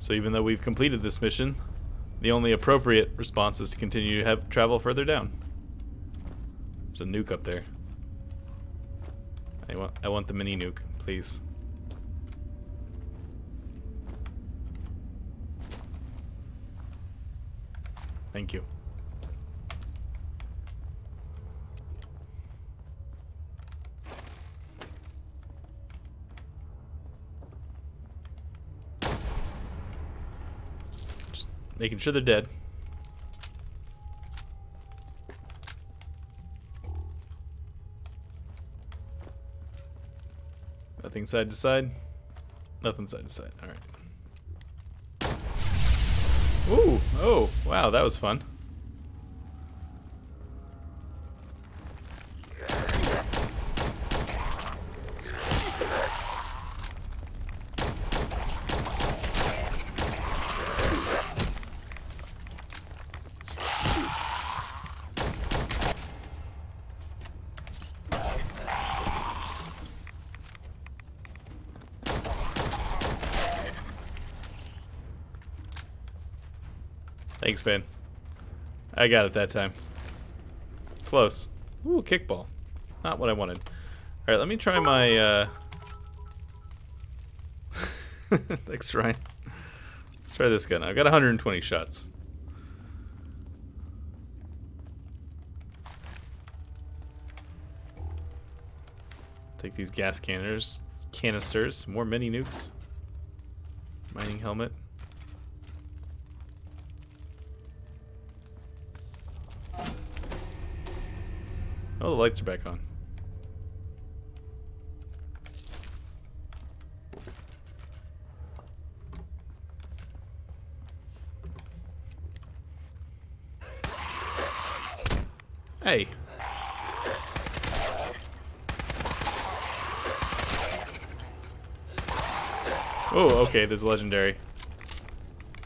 So even though we've completed this mission, the only appropriate response is to continue to travel further down. There's a nuke up there. I want the mini nuke, please. Thank you. Just making sure they're dead. Anything side to side? Nothing side to side. Alright. Ooh! Oh, wow, that was fun. Thanks, man. I got it that time. Close. Ooh, kickball. Not what I wanted. Alright, let me try my, Thanks, Ryan. Let's try this gun. I've got 120 shots. Take these gas canisters. More mini nukes. Mining helmet. Oh, the lights are back on. Hey. Oh, okay, there's a legendary.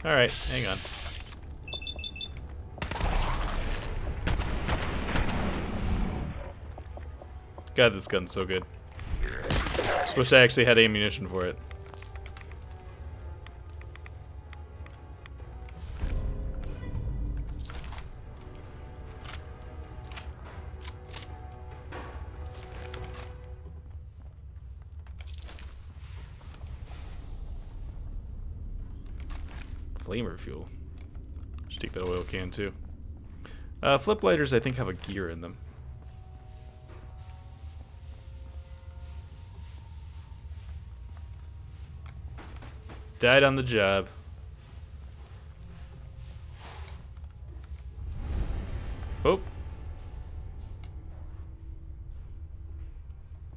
Alright, hang on. God, this gun's so good. Just wish I actually had ammunition for it. Flamer fuel. Should take that oil can too. Flip lighters, I think, have a gear in them. Died on the job. Oh.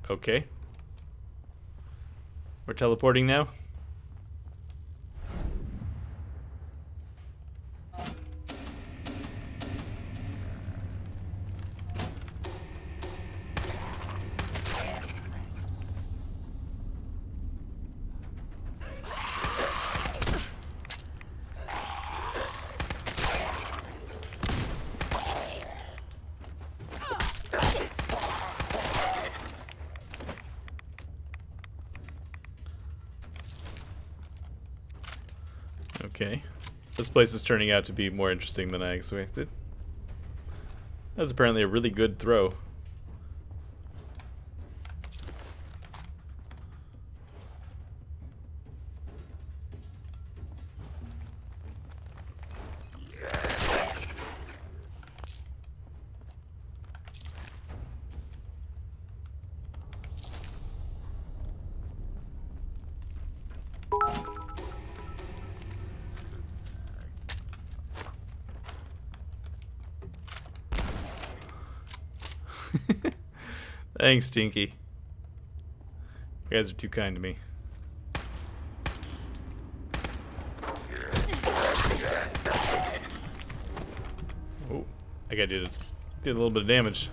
Okay. We're teleporting now. Okay. This place is turning out to be more interesting than I expected. That was apparently a really good throw. Thanks, Tinky. You guys are too kind to me. Oh, I got did a little bit of damage.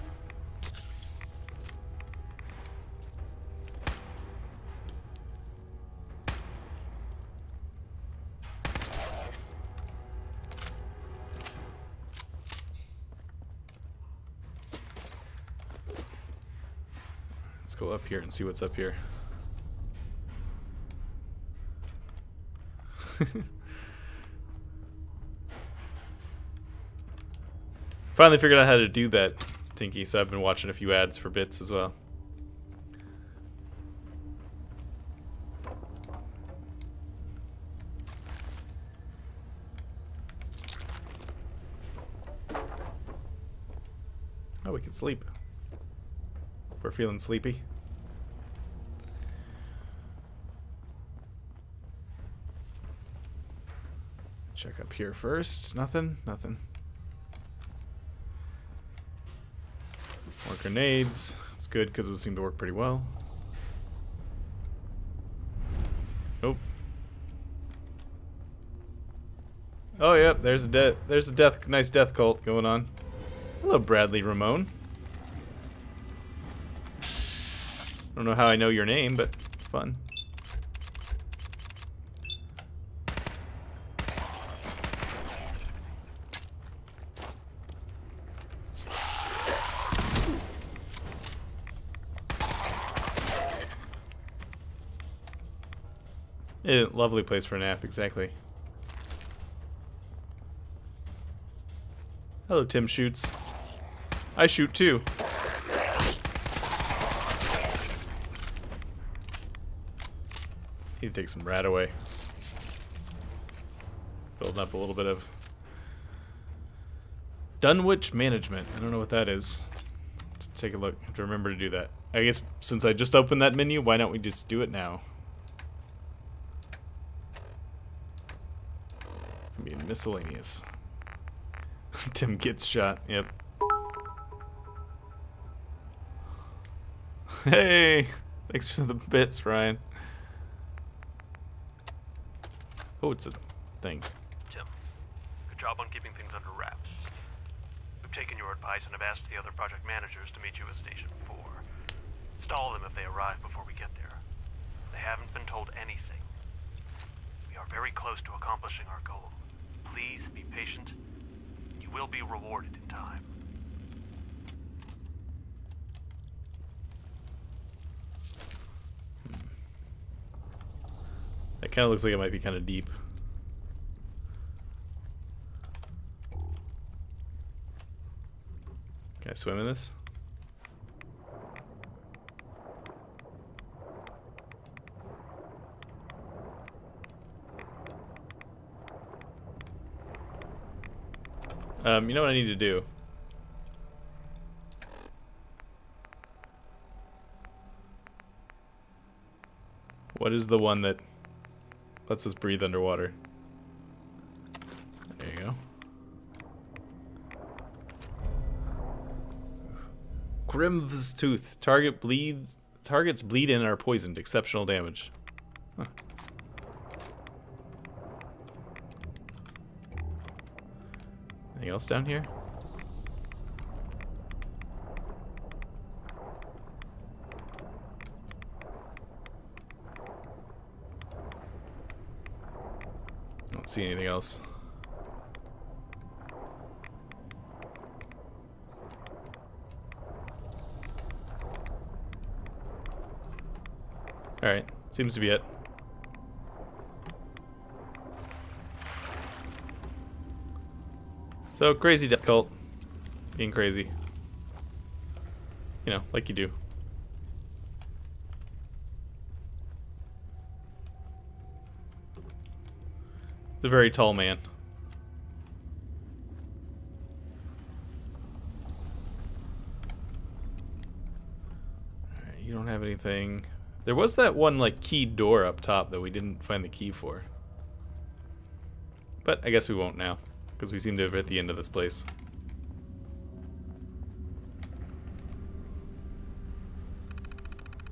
Let's go up here and see what's up here. Finally figured out how to do that, Tinky, so I've been watching a few ads for bits as well. Oh, we can sleep. We're feeling sleepy. Check up here first. Nothing. Nothing. More grenades. It's good because it seemed to work pretty well. Nope. Oh, yep. There's a nice death cult going on. Hello, Bradley Ramon. I don't know how I know your name, but it's fun. Yeah, lovely place for a nap, exactly. Hello, Tim shoots. I shoot too. Need to take some rat away. Building up a little bit of Dunwich management. I don't know what that is. Let's take a look. I have to remember to do that. I guess since I just opened that menu, why don't we just do it now? It's gonna be miscellaneous. Tim gets shot. Yep. Hey! Thanks for the bits, Ryan. Oh, it's a thing. Tim, good job on keeping things under wraps. We've taken your advice and have asked the other project managers to meet you at Station 4. Stall them if they arrive before we get there. They haven't been told anything. We are very close to accomplishing our goal. Please be patient. You will be rewarded in time. That kind of looks like it might be kind of deep. Can I swim in this? You know what I need to do? What is the one that lets us breathe underwater? There you go. Grim's Tooth. Targets bleed in and are poisoned. Exceptional damage. Huh. Anything else down here? I don't see anything else. Alright, seems to be it. So, crazy death cult. Being crazy. You know, like you do. The very tall man. Alright, you don't have anything. There was that one, like, keyed door up top that we didn't find the key for. But I guess we won't now, because we seem to have hit the end of this place.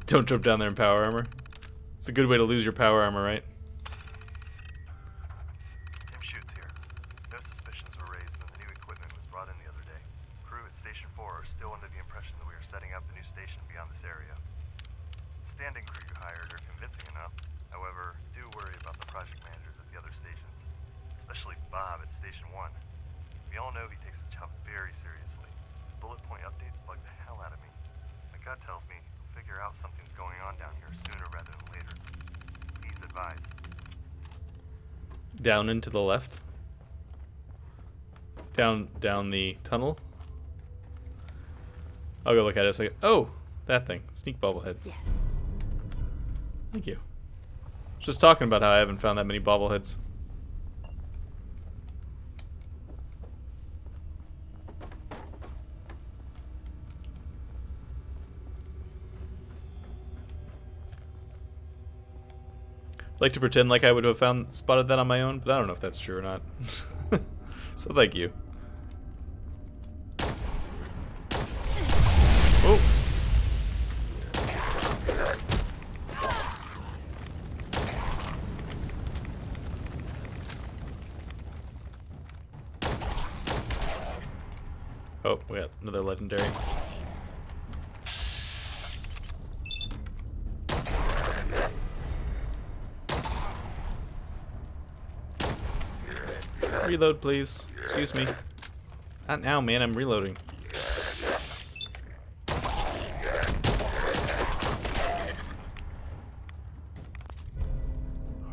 Don't jump down there in power armor. It's a good way to lose your power armor, right? Tim Shoots here. No suspicions were raised when the new equipment was brought in the other day. Crew at Station 4 are still under the impression that we are setting up a new station beyond this area. Standing crew you hired are convincing enough. However, do worry about the project managers at the other stations, especially Bob at Station 1. We all know he takes his job very seriously. His bullet point updates bug the hell out of me. My gut tells me he'll figure out something's going on down here sooner rather than later. Please advise. Down and to the left. Down the tunnel. I'll go look at it a second. Oh, that thing. Sneak bobblehead. Yes. Thank you. Just talking about how I haven't found that many bobbleheads. I'd like to pretend like I would have spotted that on my own, but I don't know if that's true or not. So thank you. Oh. Oh, we got another legendary. Reload, please. Excuse me. Not now, man. I'm reloading.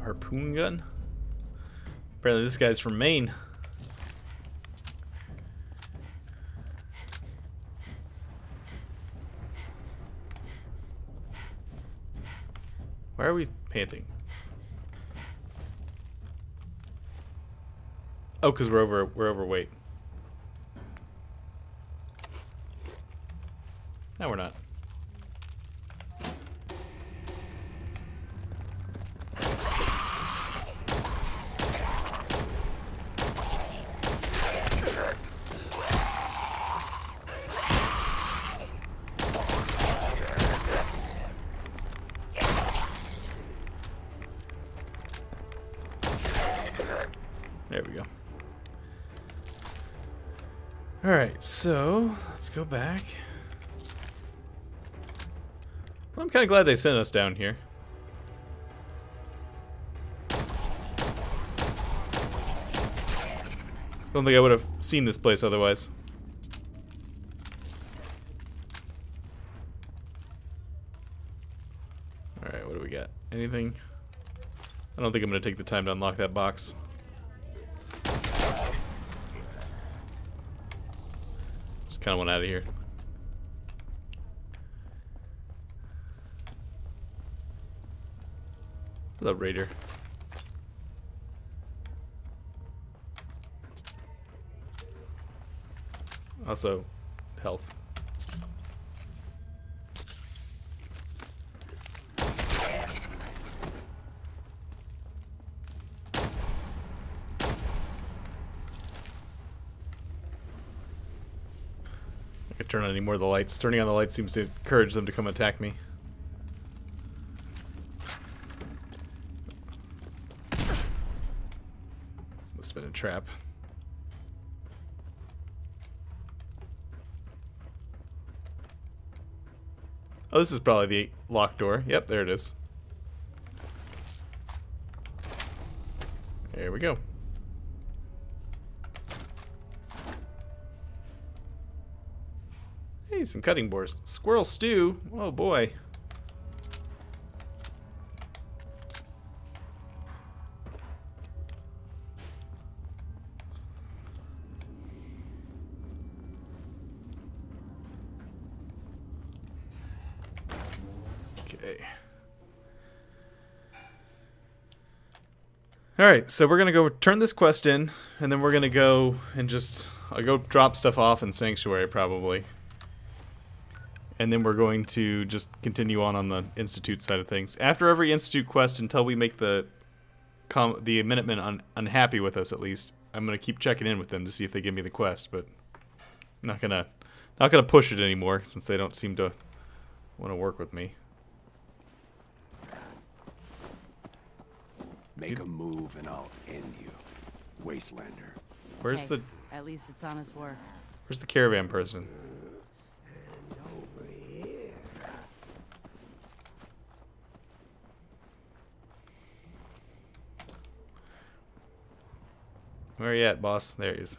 Harpoon gun? Apparently this guy's from Maine. Why are we panting? Oh, because we're overweight. No, we're not. There we go. Alright, so let's go back. Well, I'm kind of glad they sent us down here. Don't think I would have seen this place otherwise. Alright, what do we got? Anything? I don't think I'm going to take the time to unlock that box. Just kind of want out of here. Hello, Raider. Also, health. I can turn on any more of the lights. Turning on the lights seems to encourage them to come attack me. Must have been a trap. Oh, this is probably the locked door. Yep, there it is. There we go. Hey, some cutting boards. Squirrel stew. Oh boy. Okay. Alright, so we're gonna go turn this quest in, and then we're gonna go and I'll go drop stuff off in Sanctuary probably. And then we're going to just continue on the Institute side of things. After every Institute quest, until we make the Minutemen unhappy with us, at least, I'm gonna keep checking in with them to see if they give me the quest. But I'm not gonna push it anymore since they don't seem to want to work with me. Make a move and I'll end you, Wastelander. Where's Hey, at least it's honest work. Where's the caravan person? Where are you at, boss? There he is.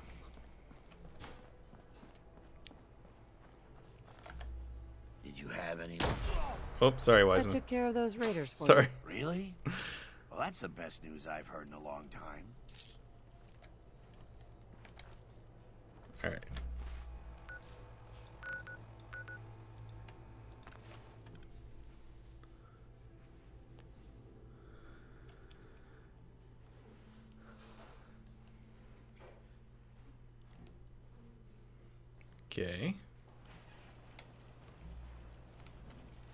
Did you have any? Oh, sorry, I Wiseman. took care of those raiders for Sorry. you. Really? Well, that's the best news I've heard in a long time. All right. Okay.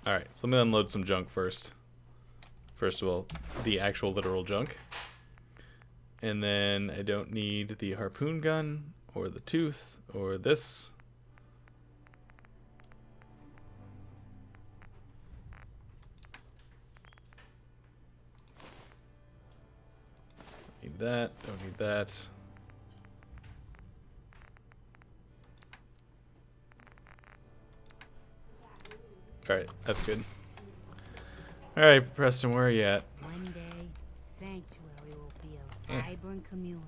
Alright, so let me unload some junk first. First of all, the actual literal junk. And then I don't need the harpoon gun, or the tooth, or this. Need that, don't need that. Alright, that's good. Alright, Preston, where are you at? One day, Sanctuary will be a Yeah. vibrant community.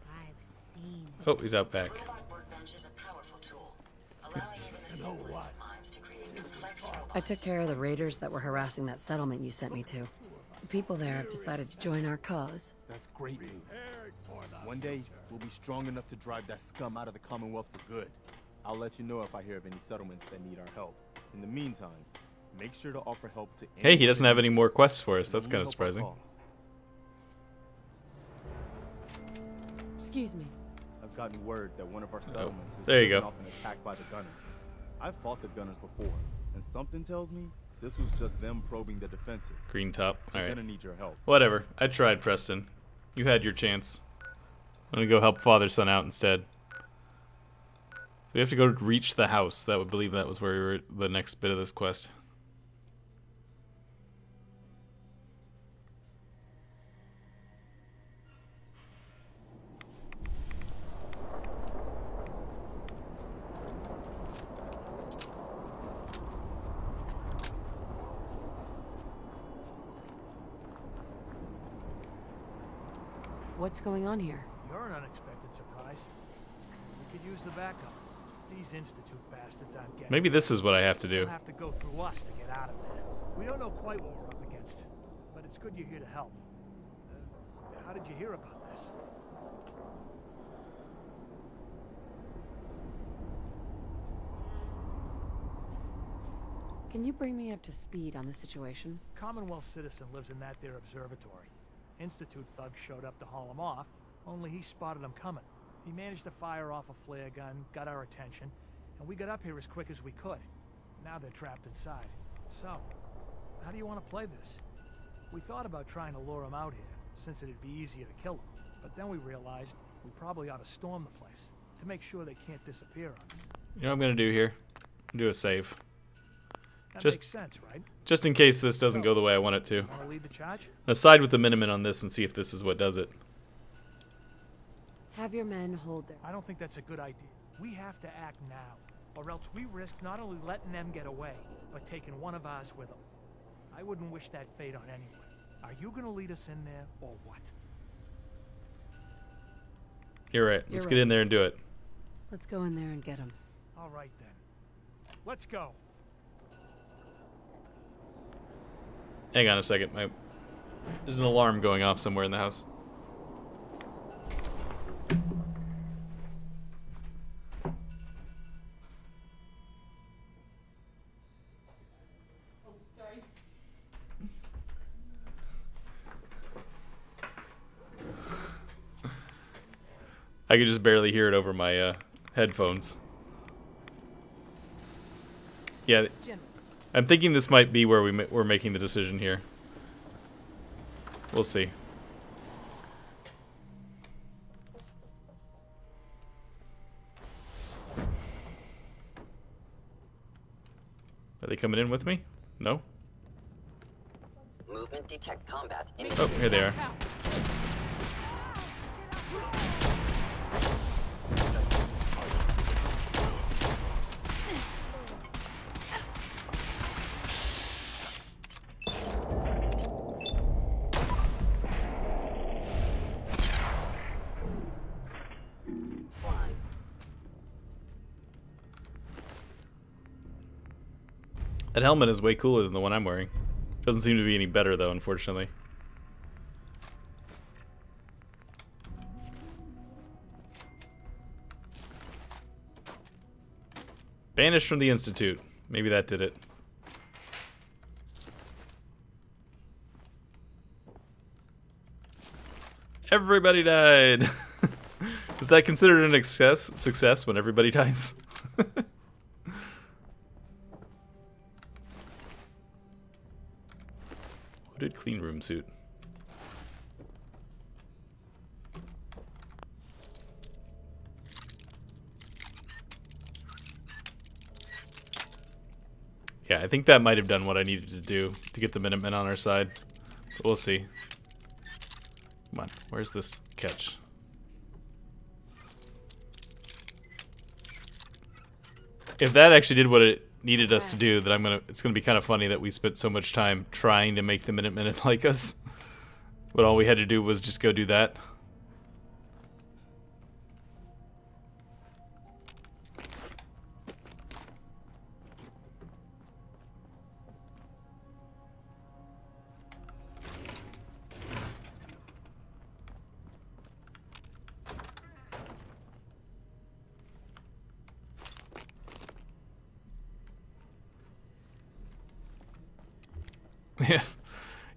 I've seen it. Oh, he's out back. Robot workbench is a powerful tool, allowing even the simplest of minds to create complex robots. I took care of the raiders that were harassing that settlement you sent me to. The people there have decided to join our cause. That's great news. One day, we'll be strong enough to drive that scum out of the Commonwealth for good. I'll let you know if I hear of any settlements that need our help. In the meantime, make sure to offer help to Hey, he doesn't have any more quests for us. That's kind of surprising. Excuse me. I've gotten word that one of our settlements has there you been go. off an attack by the gunners. I've fought the gunners before, and something tells me this was just them probing the defenses. Green top. I'm Alright. gonna need your help. Whatever. I tried, Preston. You had your chance. I'm gonna go help father-son out instead. We have to go reach the house. That would believe that was where we were the next bit of this quest. What's going on here? You're an unexpected surprise. We could use the backup. These Institute bastards aren't getting... Maybe this is what I have to do. They'll have to go through us to get out of there. We don't know quite what we're up against, but it's good you're here to help. How did you hear about this? Can you bring me up to speed on the situation? Commonwealth citizen lives in that there observatory. Institute thugs showed up to haul him off, only he spotted them coming. He managed to fire off a flare gun, got our attention, and we got up here as quick as we could. Now they're trapped inside. So, how do you want to play this? We thought about trying to lure them out here, since it'd be easier to kill them. But then we realized we probably ought to storm the place, to make sure they can't disappear on us. You know what I'm gonna do here? Do a save. That Just, makes sense, right? just in case this doesn't go the way I want it to. Want to lead the charge? I'll side with the Miniman on this and see if this is what does it. Have your men hold their... I don't think that's a good idea. We have to act now, or else we risk not only letting them get away, but taking one of ours with them. I wouldn't wish that fate on anyone. Are you gonna lead us in there, or what? You're right. Let's get in there and do it. Let's go in there and get him. All right then. Let's go. Hang on a second. There's an alarm going off somewhere in the house. I could just barely hear it over my headphones. Yeah, I'm thinking this might be where we're making the decision here. We'll see. Are they coming in with me? No? Movement detect combat. Oh, here they are. That helmet is way cooler than the one I'm wearing. Doesn't seem to be any better though, unfortunately. Banished from the Institute. Maybe that did it. Everybody died! Is that considered an success when everybody dies? Hooded clean room suit. Yeah, I think that might have done what I needed to do to get the Minutemen on our side. But we'll see. Come on, where's this catch? If that actually did what it needed us to do that it's gonna be kind of funny that we spent so much time trying to make the Minutemen like us, but all we had to do was just go do that.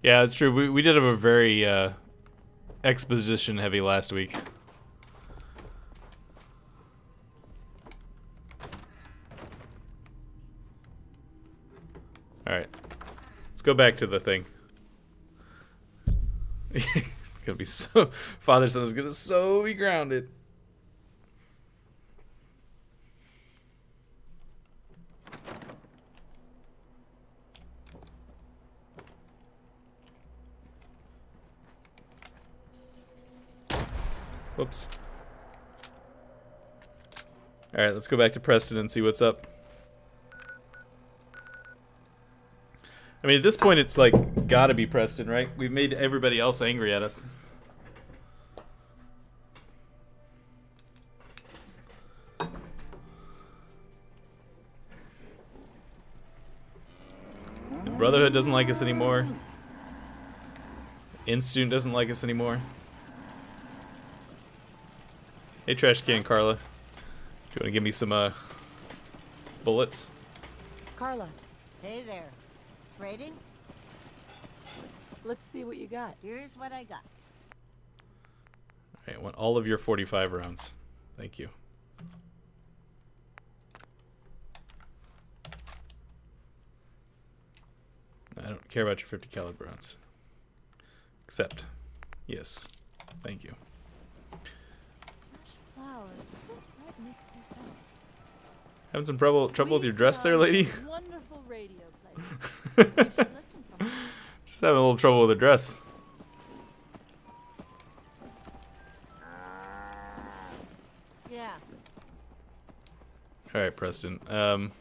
Yeah, it's true. We did have a very exposition heavy last week. Alright. Let's go back to the thing. It's gonna be so... Father Son is gonna so be grounded. Whoops. Alright, let's go back to Preston and see what's up. I mean, at this point, it's like, gotta be Preston, right? We've made everybody else angry at us. The Brotherhood doesn't like us anymore. Institute doesn't like us anymore. Hey, Trash Can Carla. Do you want to give me some, bullets? Carla. Hey there. Trading? Let's see what you got. Here's what I got. Alright, I want all of your 45 rounds. Thank you. I don't care about your 50 caliber rounds. Except, yes. Thank you. Having some trouble with your dress there, lady? Wonderful radio players. You should listen sometime. Just having a little trouble with her dress. Yeah. Alright, Preston. Let's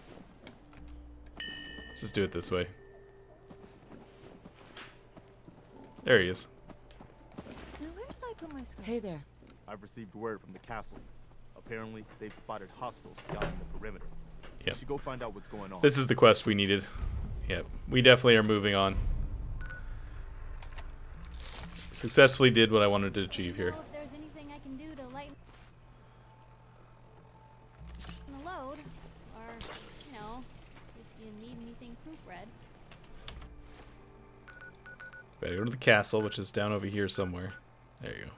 just do it this way. There he is. Now where did I put my scarf? Hey there. I've received word from the castle. Apparently, they've spotted hostiles scouting the perimeter. Yep. We should go find out what's going on. This is the quest we needed. Yep. We definitely are moving on. Successfully did what I wanted to achieve here. If there's anything I can do to lighten the load, or, you know, if you need anything proofread. Gotta go to the castle, which is down over here somewhere. There you go.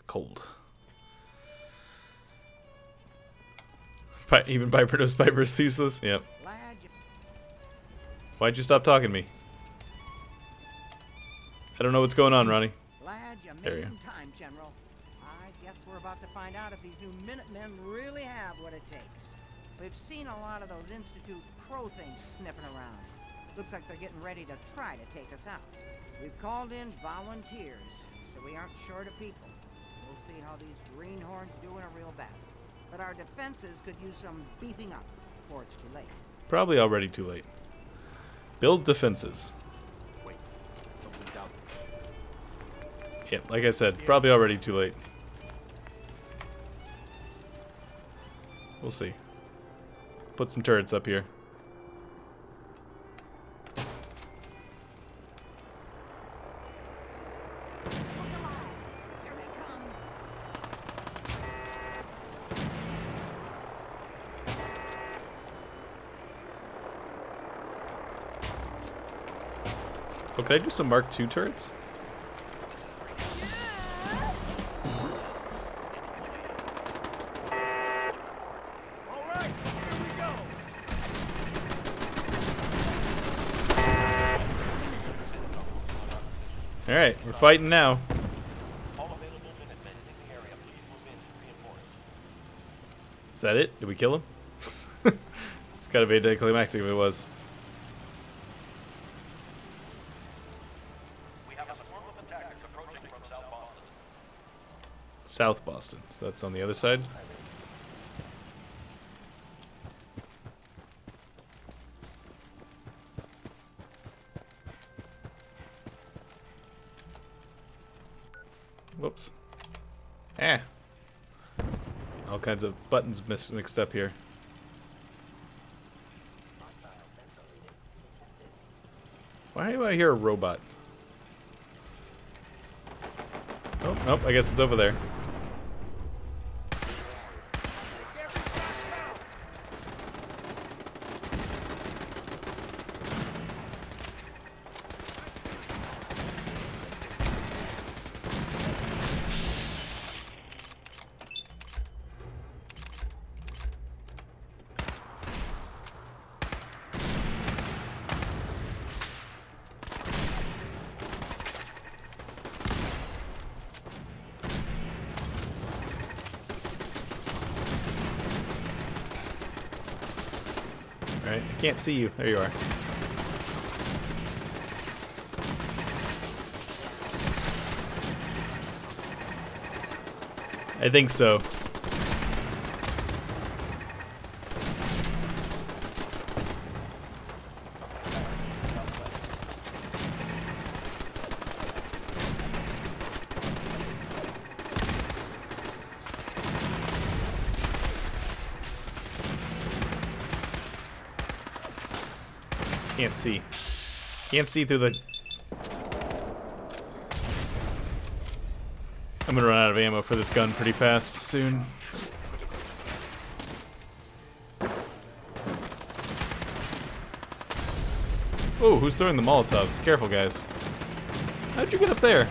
Cold. Even Piper knows Piper's useless? Yep. Why'd you stop talking to me? I don't know what's going on, Ronnie. Glad you There made you it in time, General. I guess we're about to find out if these new Minutemen really have what it takes. We've seen a lot of those Institute crow things sniffing around. Looks like they're getting ready to try to take us out. We've called in volunteers, so we aren't short of people. We'll see how these greenhorns do in a real battle. But our defenses could use some beefing up before it's too late. Probably already too late. Build defenses. Wait, something's out there. Yep, like I said, probably already too late. We'll see. Put some turrets up here. Oh, can I do some Mark II turrets? Alright, we're fighting now. Is that it? Did we kill him? It's kind of anticlimactic if it was. We have a swarm of attackers approaching from southbound. South Boston. So that's on the other side. Whoops. Eh. All kinds of buttons mixed up here. Why do I hear a robot? Oh, nope, I guess it's over there. Alright, I can't see you. There you are. I think so. Can't see. Can't see through the... I'm gonna run out of ammo for this gun pretty fast soon. Oh, who's throwing the Molotovs? Careful, guys. How'd you get up there?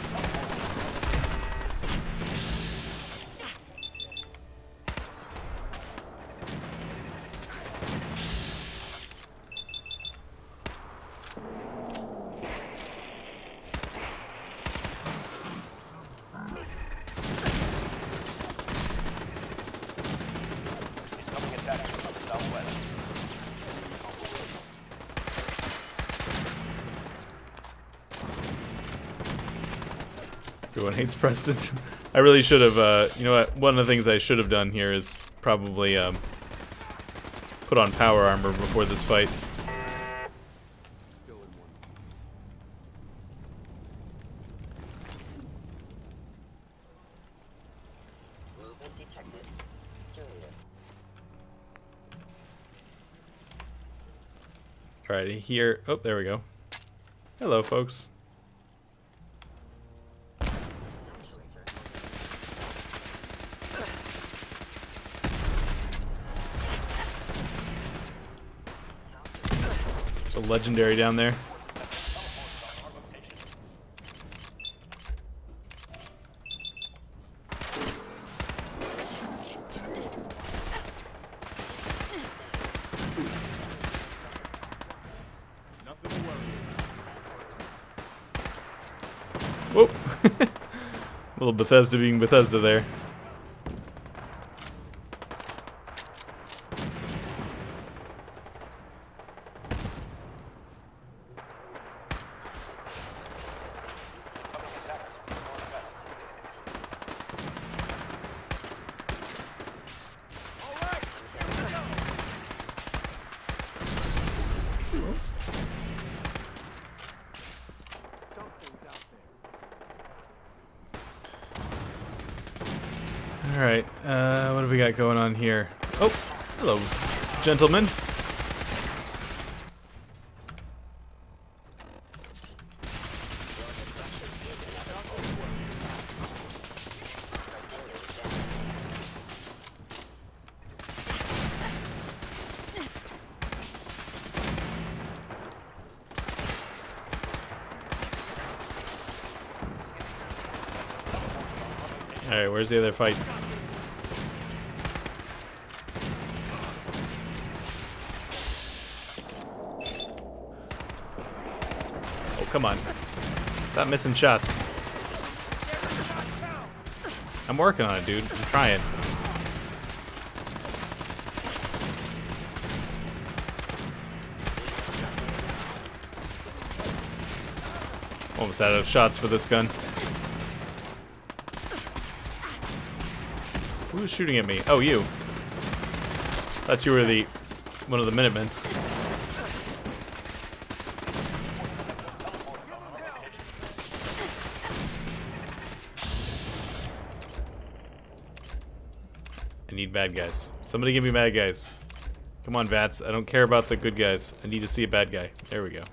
Everyone hates Preston. I really should have, you know what, one of the things I should have done here is probably put on power armor before this fight. Movement detected. Curious. Alright, here. Oh, there we go. Hello, folks. There's a legendary down there. Whoop! Little Bethesda being Bethesda there. Alright, what do we got going on here? Oh, hello, gentlemen. Alright, where's the other fight? Oh, come on. Stop missing shots. I'm working on it, dude. I'm trying. Almost out of shots for this gun. Who's shooting at me? Oh, you. Thought you were the one of the Minutemen. I need bad guys. Somebody give me bad guys. Come on, Vats. I don't care about the good guys. I need to see a bad guy. There we go.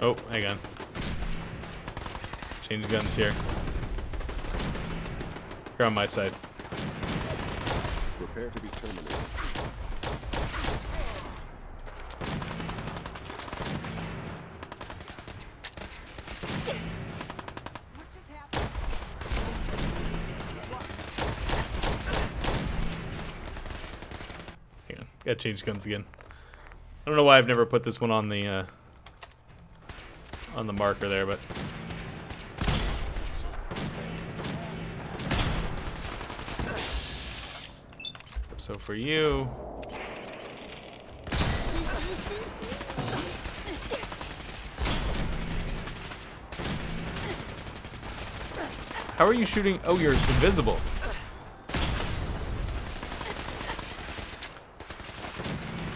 Oh, hang on. Change guns here. You're on my side. Prepare to be terminated. Hang on. Gotta change guns again. I don't know why I've never put this one on the marker there, but so for you, how are you shooting? Oh, you're invisible.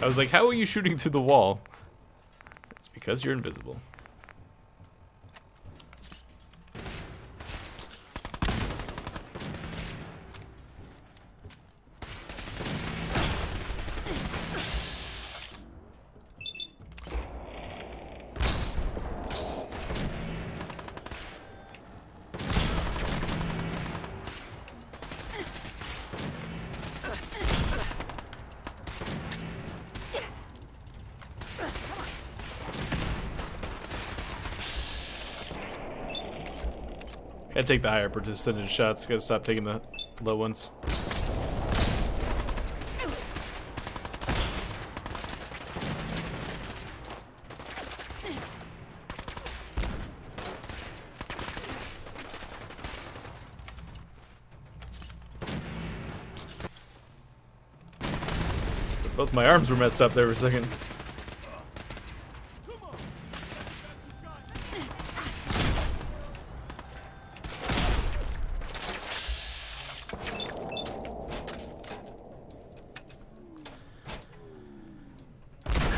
I was like, how are you shooting through the wall? It's because you're invisible. Gotta take the higher percentage shots. Gotta stop taking the low ones. Both my arms were messed up there for a second.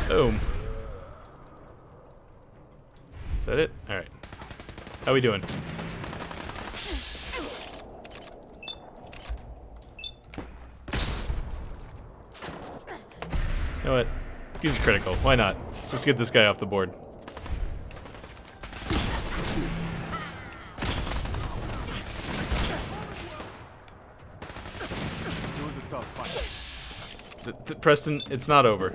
Boom. Is that it? Alright. How we doing? You know what? Use critical. Why not? Let's just get this guy off the board. It was a tough fight. Preston, it's not over.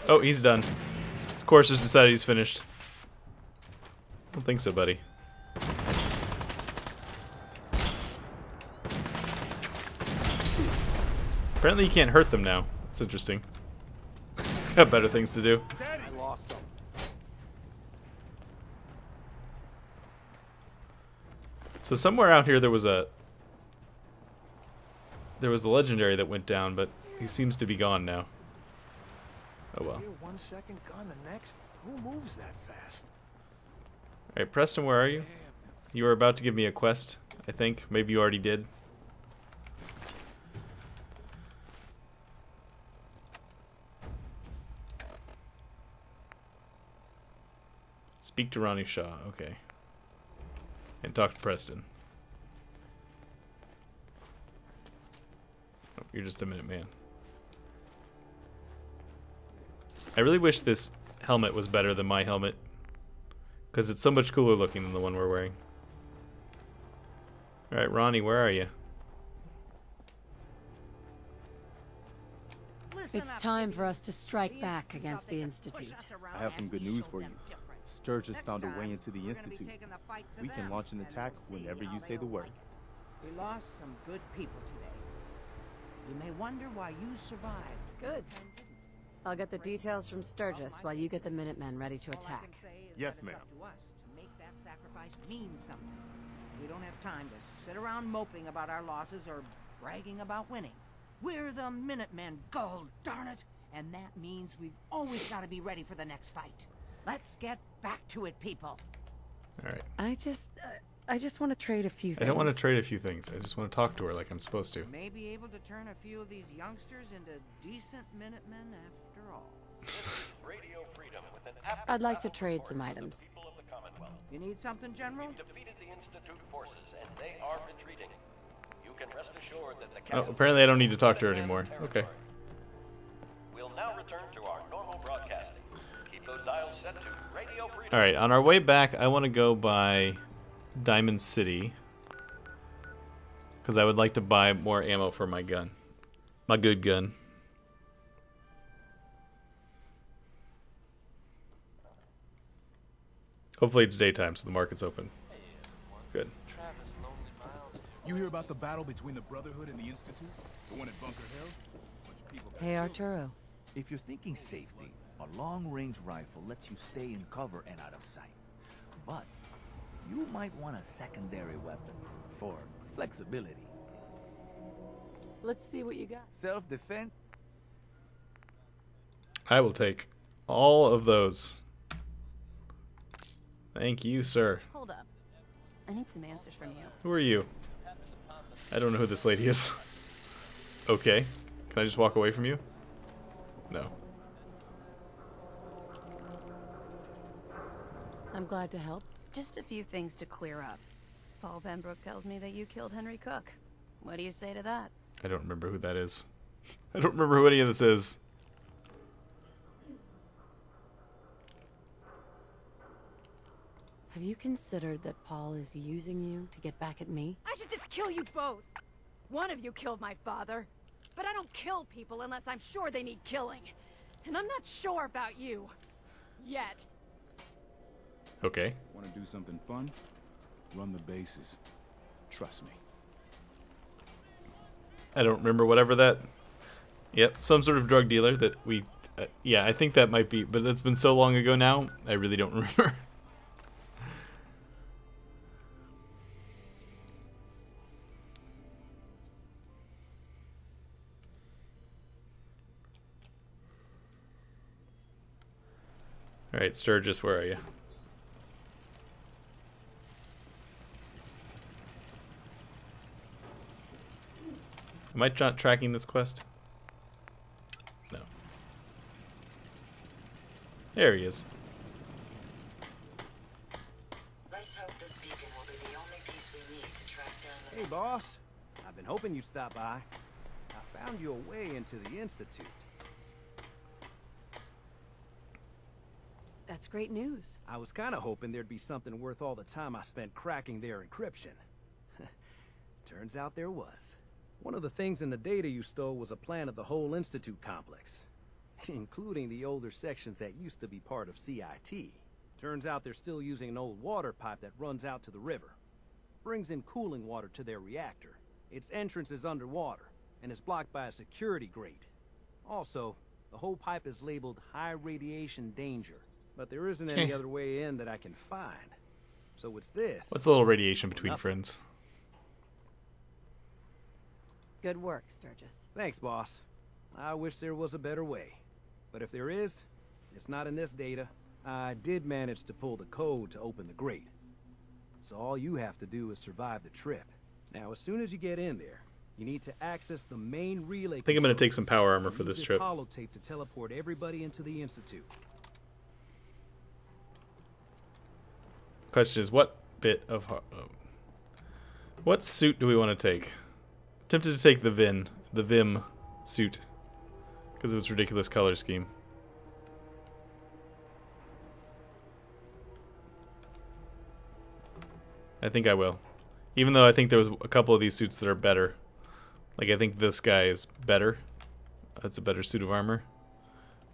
Oh, he's done. His course has decided he's finished. I don't think so, buddy. Apparently you can't hurt them now. That's interesting. He's got better things to do. I lost him. So somewhere out here there was a legendary that went down, but he seems to be gone now. Oh well. Here 1 second, gone the next. Who moves that fast? Alright, Preston, where are you? You were about to give me a quest, I think. Maybe you already did. Speak to Ronnie Shaw, okay. And talk to Preston. Oh, you're just a minute man. I really wish this helmet was better than my helmet, because it's so much cooler looking than the one we're wearing. Alright, Ronnie, where are you? It's time for us to strike back against the Institute. I have some good news for you. Sturge has found a way into the Institute. We can launch an attack whenever you say the word. We lost some good people today. You may wonder why you survived. Good. I'll get the details from Sturgis while you get the Minutemen ready to attack. Yes, ma'am. It's up to us to make that sacrifice mean something. We don't have time to sit around moping about our losses or bragging about winning. We're the Minutemen, gold darn it! And that means we've always got to be ready for the next fight. Let's get back to it, people. All right. I just want to trade a few things. I don't want to trade a few things. I just want to talk to her like I'm supposed to. May be able to turn a few of these youngsters into decent Minutemen after all. Radio Freedom with an I'd like to trade some items. people of the Commonwealth. You need something, General? We've defeated the Institute forces, and they are retreating. You can rest assured that the Oh, apparently I don't need to talk to her anymore. Okay. We'll now return to our normal broadcasting. Keep those dials set to Radio Freedom. All right, on our way back, I want to go by Diamond City because I would like to buy more ammo for my gun, my good gun. Hopefully it's daytime, so the market's open. Good. You hear about the battle between the Brotherhood and the Institute? The one at Bunker Hill? Bunch of people got Hey, killed. Arturo. If you're thinking safety, a long-range rifle lets you stay in cover and out of sight. But you might want a secondary weapon for flexibility. Let's see what you got. Self-defense? I will take all of those. Thank you, sir. Hold up. I need some answers from you. Who are you? I don't know who this lady is. Okay. Can I just walk away from you? No. I'm glad to help. Just a few things to clear up. Paul Benbrook tells me that you killed Henry Cook. What do you say to that? I don't remember who that is. I don't remember who any of this is. Have you considered that Paul is using you to get back at me? I should just kill you both. One of you killed my father. But I don't kill people unless I'm sure they need killing. And I'm not sure about you. Yet. Okay. Want to do something fun? Run the bases. Trust me. I don't remember whatever that... Yep, some sort of drug dealer that we... yeah, I think that might be... But that's been so long ago now, I really don't remember. Alright, Sturgis, where are you? Am I not tracking this quest? No. There he is. Let's hope this beacon will be the only piece we need to track down the... Hey, boss. I've been hoping you'd stop by. I found your way into the Institute. That's great news. I was kind of hoping there'd be something worth all the time I spent cracking their encryption. Turns out there was. One of the things in the data you stole was a plan of the whole Institute complex, including the older sections that used to be part of CIT. Turns out they're still using an old water pipe that runs out to the river. Brings in cooling water to their reactor. Its entrance is underwater, and is blocked by a security grate. Also, the whole pipe is labeled high radiation danger, but there isn't any other way in that I can find. So it's this. What's a little radiation between friends? Good work, Sturgis. Thanks, boss. I wish there was a better way. But if there is, it's not in this data. I did manage to pull the code to open the grate. So all you have to do is survive the trip. Now, as soon as you get in there, you need to access the main relay. I think I'm going to take some power armor for this trip. Holotape to teleport everybody into the Institute. Question is, what bit of... what suit do we want to take? Tempted to take the Vim suit, because of its ridiculous color scheme. I think I will. Even though I think there was a couple of these suits that are better. Like, I think this guy is better. That's a better suit of armor.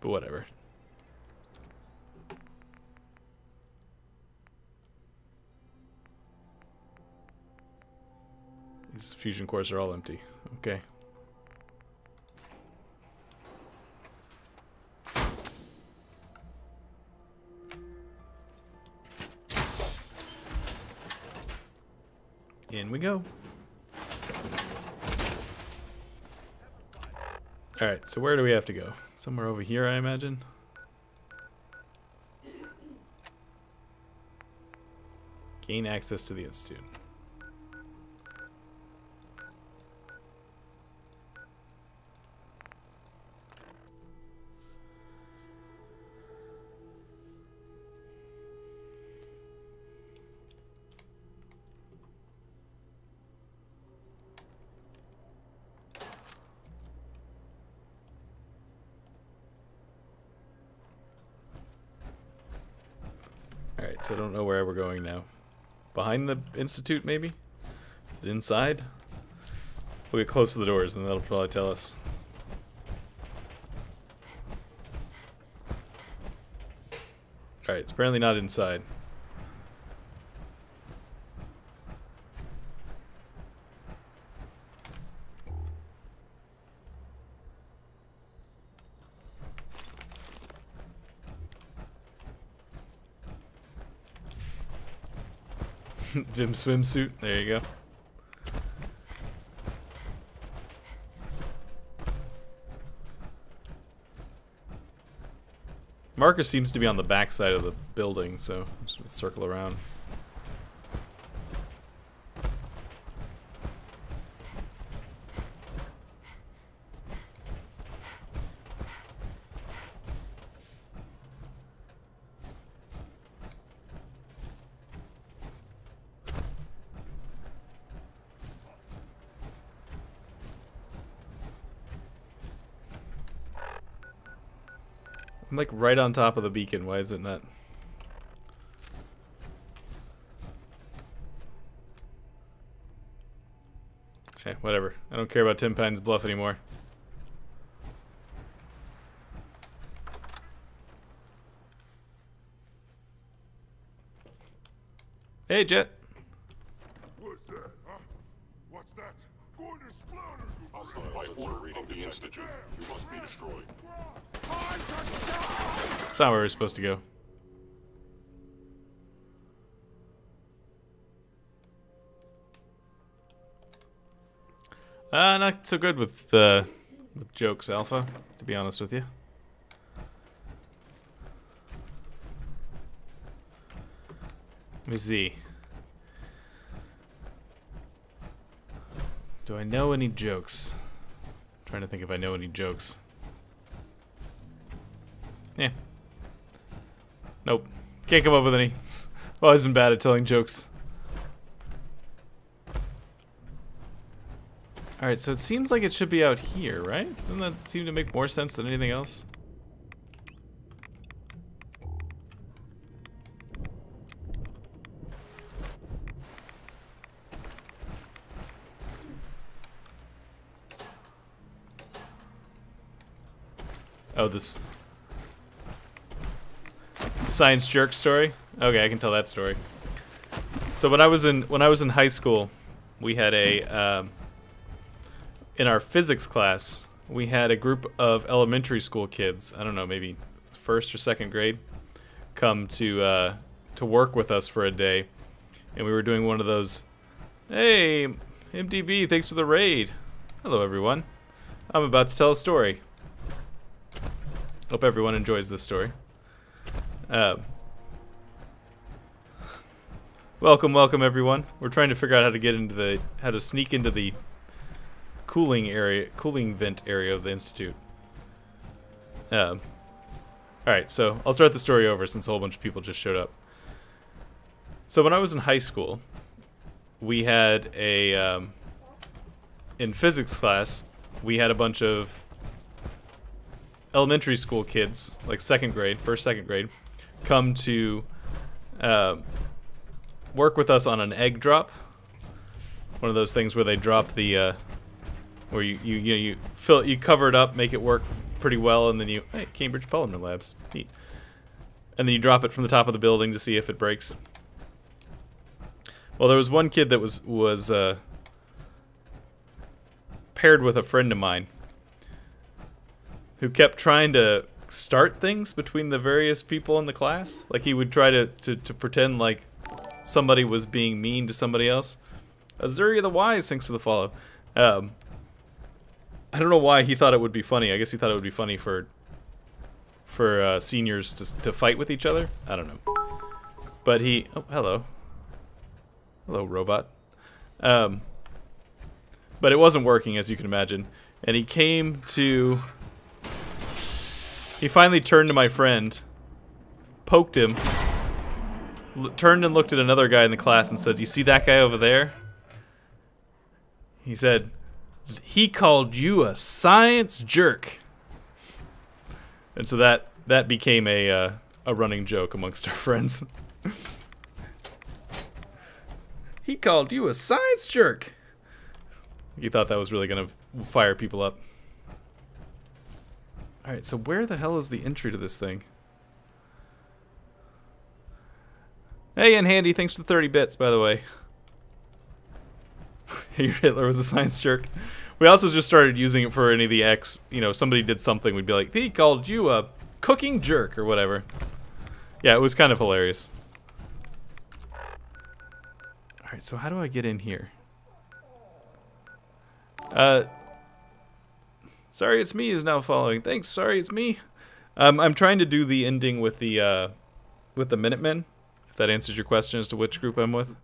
But whatever. These fusion cores are all empty. Okay. In we go. Alright, so where do we have to go? Somewhere over here, I imagine? Gain access to the Institute. Alright, so I don't know where we're going now. Behind the Institute, maybe? Is it inside? We'll get close to the doors and that'll probably tell us. Alright, it's apparently not inside. Vim swimsuit, there you go. Marcus seems to be on the back side of the building, so I'm just gonna circle around. I'm like right on top of the beacon. Why is it not? Okay, whatever. I don't care about Tim Pine's bluff anymore. Hey, Jet. What's that, huh? What's that? Going to splatter you! Hostile life order reading the Institute. You must be destroyed. That's not where we're supposed to go. Not so good with jokes, Alpha, to be honest with you. Let me see. Do I know any jokes? I'm trying to think if I know any jokes. Yeah. Nope. Can't come up with any. I've always been bad at telling jokes. Alright, so it seems like it should be out here, right? Doesn't that seem to make more sense than anything else? Oh, this science jerk story? Okay, I can tell that story. So when I was in high school, we had a in our physics class, we had a group of elementary school kids, I don't know, maybe first or second grade, come to work with us for a day, and we were doing one of those, hey, MDB, thanks for the raid. Hello, everyone. I'm about to tell a story. Hope everyone enjoys this story. Welcome everyone. We're trying to figure out how to get into how to sneak into the cooling vent area of the Institute. Alright, so I'll start the story over since a whole bunch of people just showed up. So when I was in high school, we had in physics class, we had a bunch of elementary school kids, like second grade, come to work with us on an egg drop. One of those things where they drop the where you fill it, you cover it up, make it work pretty well, and then hey, Cambridge Polymer Labs, neat. And then you drop it from the top of the building to see if it breaks. Well, there was one kid that was paired with a friend of mine who kept trying to start things between the various people in the class. Like he would try to pretend like somebody was being mean to somebody else. Azuria the Wise, thanks for the follow. I don't know why he thought it would be funny. I guess he thought it would be funny for seniors to fight with each other. I don't know. But he... Oh, hello. Hello, robot. But it wasn't working, as you can imagine. And he came to... He finally turned to my friend, poked him, turned and looked at another guy in the class and said, "You see that guy over there?" He said, "He called you a science jerk." And so that became a running joke amongst our friends. He called you a science jerk. He thought that was really gonna fire people up. Alright, so where the hell is the entry to this thing? Hey, and Handy, thanks for 30 bits, by the way. Your Hitler was a science jerk. We also just started using it for any of the X. You know, somebody did something, we'd be like, he called you a cooking jerk, or whatever. Yeah, it was kind of hilarious. Alright, so how do I get in here? Sorry It's Me is now following. Thanks, Sorry It's Me. I'm trying to do the ending with the Minutemen, if that answers your question as to which group I'm with.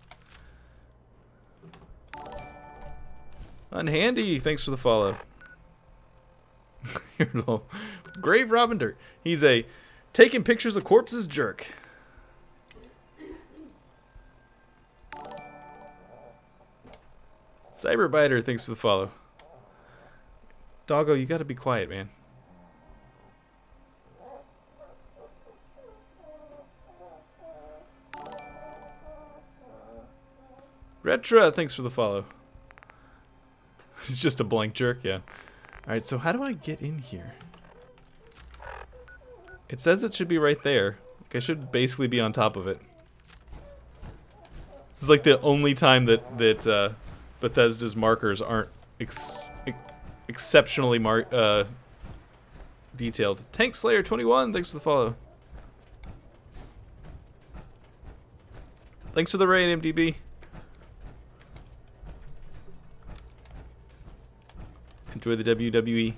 Unhandy, thanks for the follow. Grave Robbinder. He's a taking pictures of corpses jerk. Cyberbiter, thanks for the follow. Doggo, you gotta be quiet, man. Retra, thanks for the follow. He's just a blank jerk, yeah. Alright, so how do I get in here? It says it should be right there. Like, I should basically be on top of it. This is like the only time that Bethesda's markers aren't exceptionally detailed. Tank Slayer 21, thanks for the follow. Thanks for the raid, MDB. Enjoy the WWE.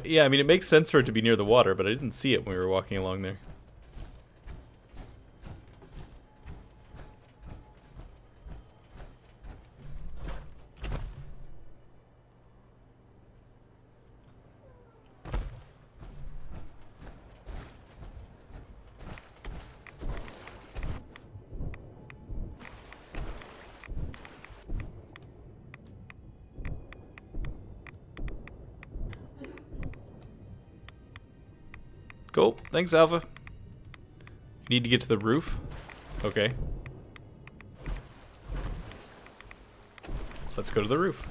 Yeah, I mean, it makes sense for it to be near the water, but I didn't see it when we were walking along there. Cool. Thanks, Alpha. Need to get to the roof? Okay. Let's go to the roof.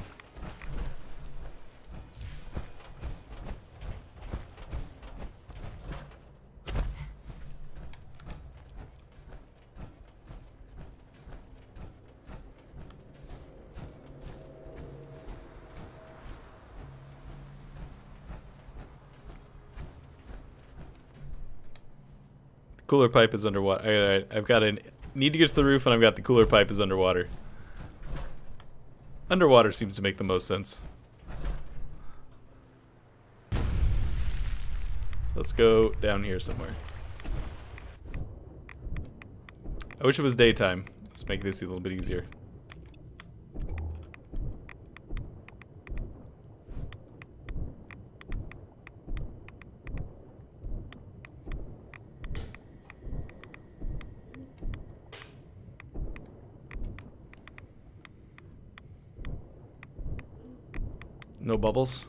Cooler pipe is underwater. I've got a need to get to the roof, and I've got the cooler pipe is underwater. Underwater seems to make the most sense. Let's go down here somewhere. I wish it was daytime. Let's make this a little bit easier. No bubbles.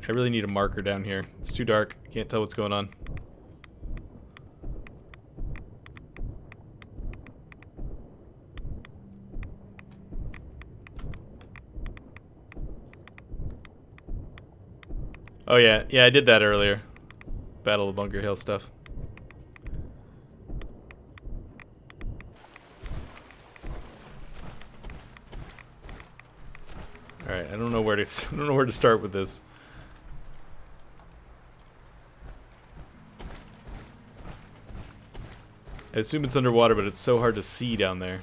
I really need a marker down here. It's too dark. I can't tell what's going on. Oh yeah, I did that earlier. Battle of Bunker Hill stuff. Alright, I don't know where to I don't know where to start with this. I assume it's underwater, but it's so hard to see down there.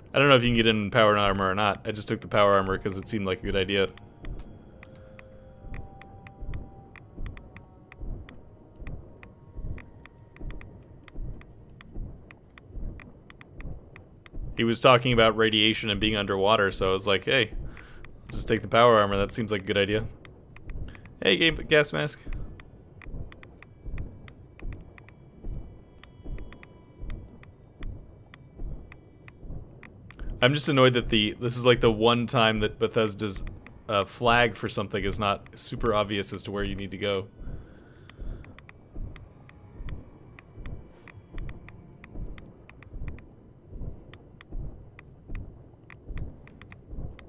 I don't know if you can get in power armor or not. I just took the power armor because it seemed like a good idea. He was talking about radiation and being underwater, so I was like, hey, I'll just take the power armor. That seems like a good idea. Hey, gas mask. I'm just annoyed that this is like the one time that Bethesda's flag for something is not super obvious as to where you need to go.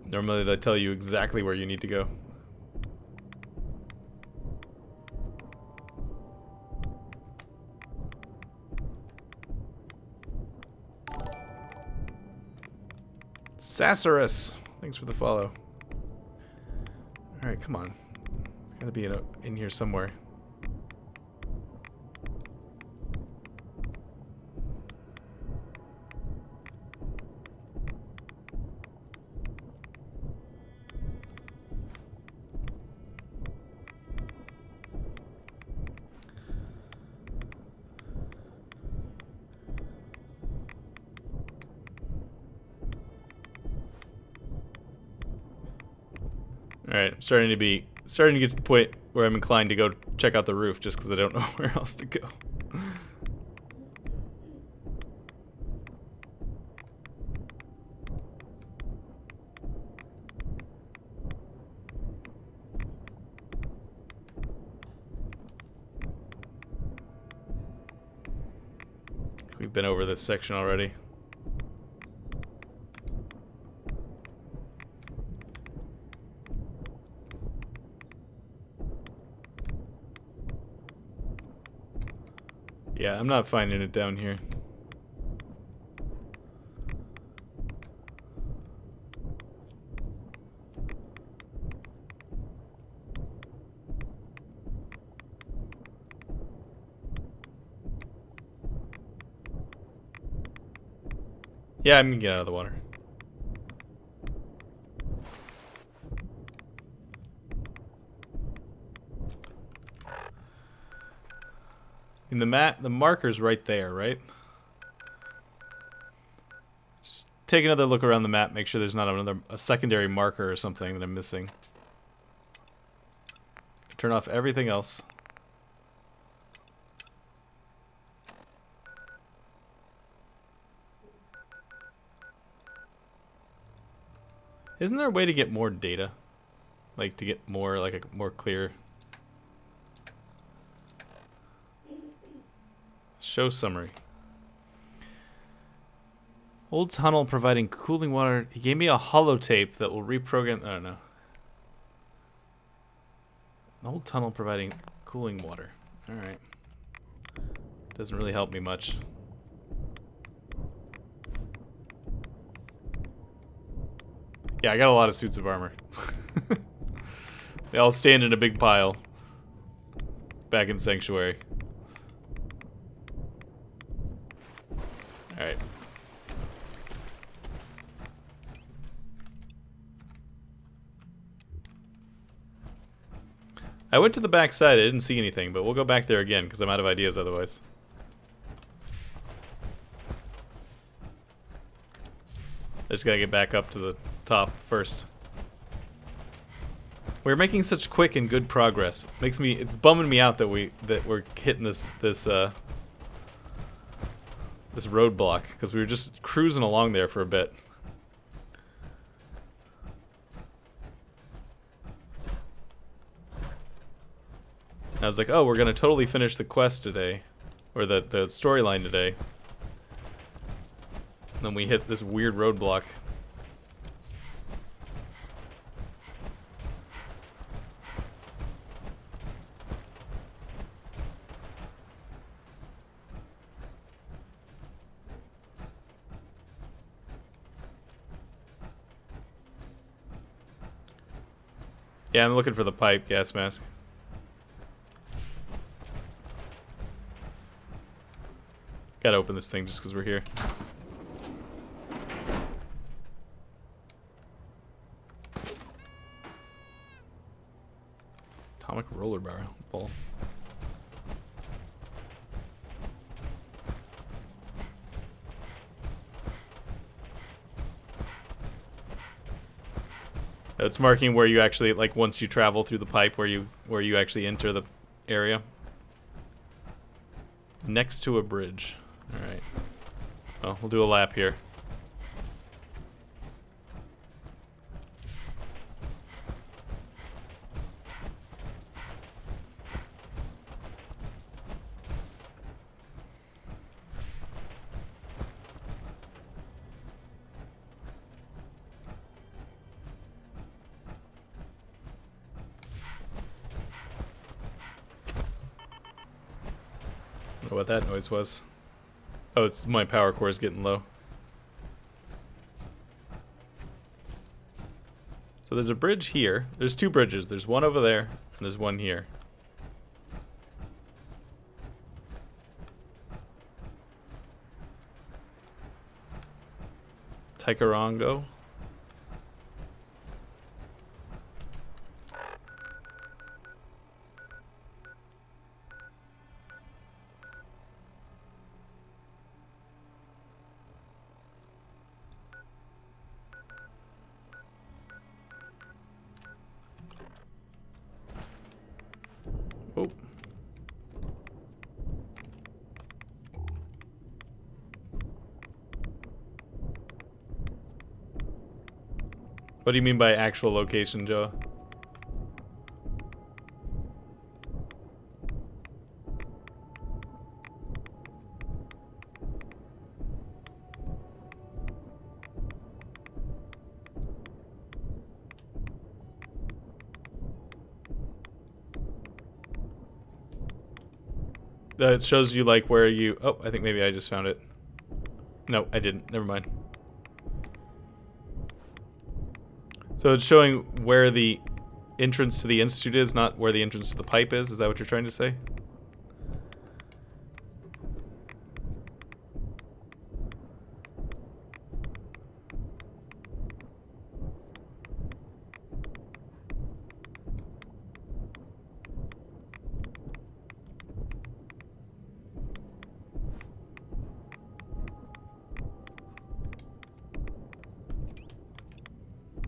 Normally they tell you exactly where you need to go. Sassarus, thanks for the follow. Alright, come on. It's gotta be in here somewhere. Alright, I'm starting to get to the point where I'm inclined to go check out the roof just because I don't know where else to go. We've been over this section already. Yeah, I'm not finding it down here. Yeah, I'm gonna get out of the water. In the marker's right there, right? Just take another look around the map, make sure there's not a secondary marker or something that I'm missing. Turn off everything else. Isn't there a way to get more data? Like to get more, like a more clear... Show summary. Old tunnel providing cooling water. He gave me a holotape that will reprogram... I don't know. Old tunnel providing cooling water. Alright. Doesn't really help me much. Yeah, I got a lot of suits of armor. They all stand in a big pile. Back in Sanctuary. Alright. I went to the back side, I didn't see anything, but we'll go back there again, because I'm out of ideas otherwise. I just gotta get back up to the top first. We're making such quick and good progress. It's bumming me out that we're hitting this roadblock, because we were just cruising along there for a bit. And I was like, oh, we're gonna totally finish the quest today, or the storyline today. And then we hit this weird roadblock. Yeah, I'm looking for the pipe gas mask. Gotta open this thing just because we're here. Atomic roller barrel ball. It's marking where you actually, like, once you travel through the pipe, where you actually enter the area. Next to a bridge. All right. Well, we'll do a lap here. I don't know what that noise was. Oh, it's my power core is getting low. So there's a bridge here. There's two bridges. There's one over there, and there's one here. Tikarongo. Oh. What do you mean by actual location, Joe? It shows you like where you... Oh, I think maybe I just found it. No, I didn't. Never mind. So it's showing where the entrance to the institute is, not where the entrance to the pipe is. Is that what you're trying to say?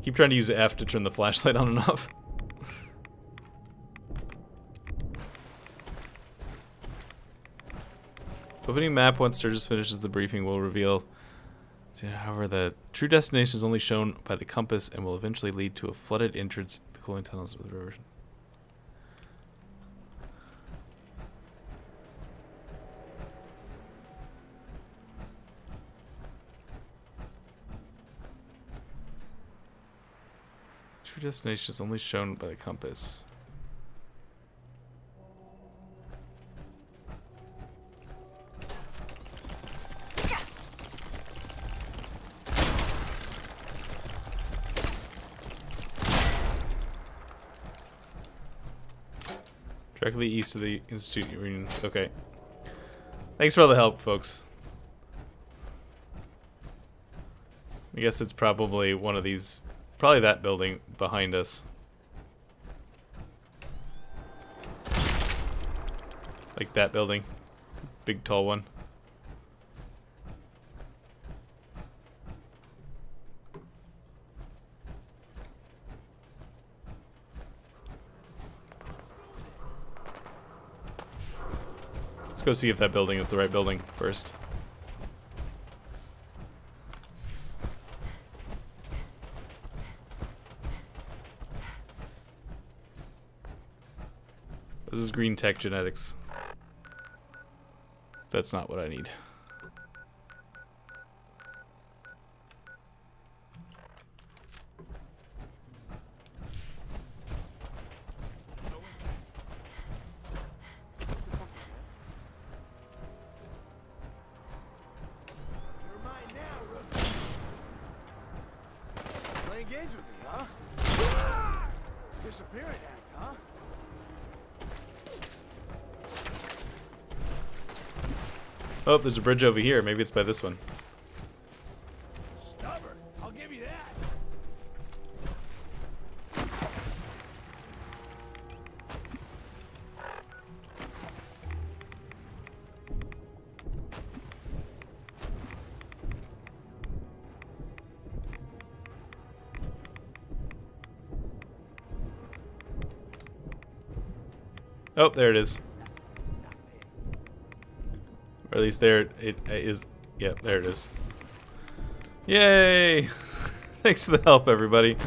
Keep trying to use F to turn the flashlight on and off. Opening map once Sturgis finishes the briefing will reveal. However, the true destination is only shown by the compass and will eventually lead to a flooded entrance to the cooling tunnels of the river. True destination is only shown by the compass. Directly east of the Institute reunions. Okay. Thanks for all the help, folks. I guess it's probably one of these... Probably that building behind us. Like that building. Big tall one. Let's go see if that building is the right building first. This is green tech genetics. That's not what I need. Playing games with me, huh? Disappearing act, huh? Oh, there's a bridge over here. Maybe it's by this one. Stubborn. I'll give you that. Oh, there it is. Or at least there it is. Yep, there it is. Yay! Thanks for the help, everybody.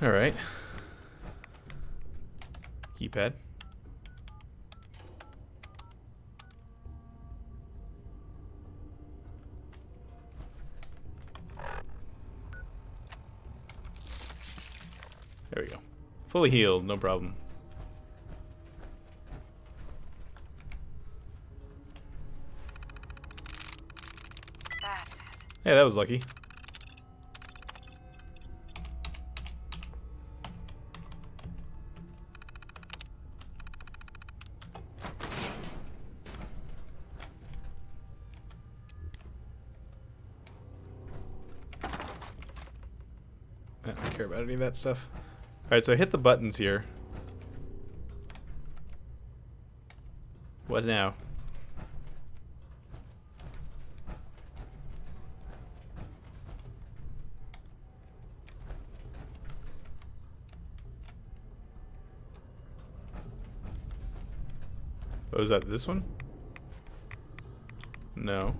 All right. Keypad. There we go. Fully healed, no problem. That's it. Hey, that was lucky. I don't care about any of that stuff. Alright, so I hit the buttons here. What now? Oh, is that this one? No.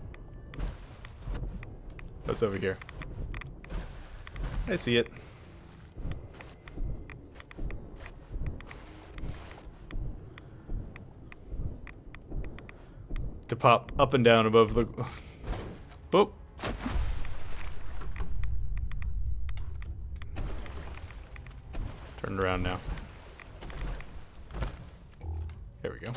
What's over here? I see it. To pop up and down above the... Whoop. Turn around now. There we go.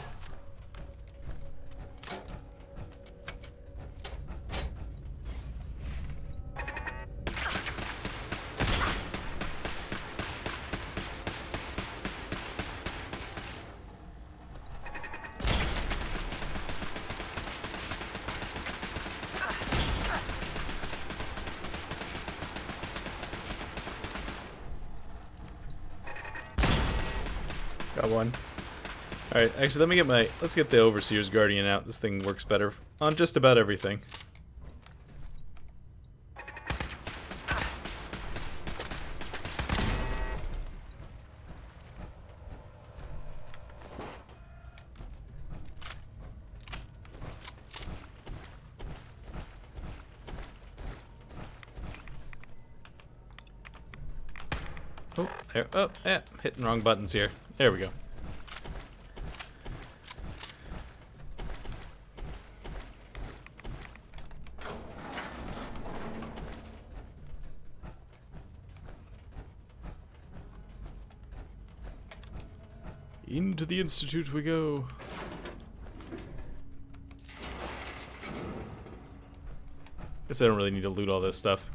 Got one. Alright, actually let me get my... Let's get the Overseer's Guardian out. This thing works better on just about everything. Oh, there. Oh, yeah. Hitting wrong buttons here. There we go. Into the Institute we go. Guess I don't really need to loot all this stuff.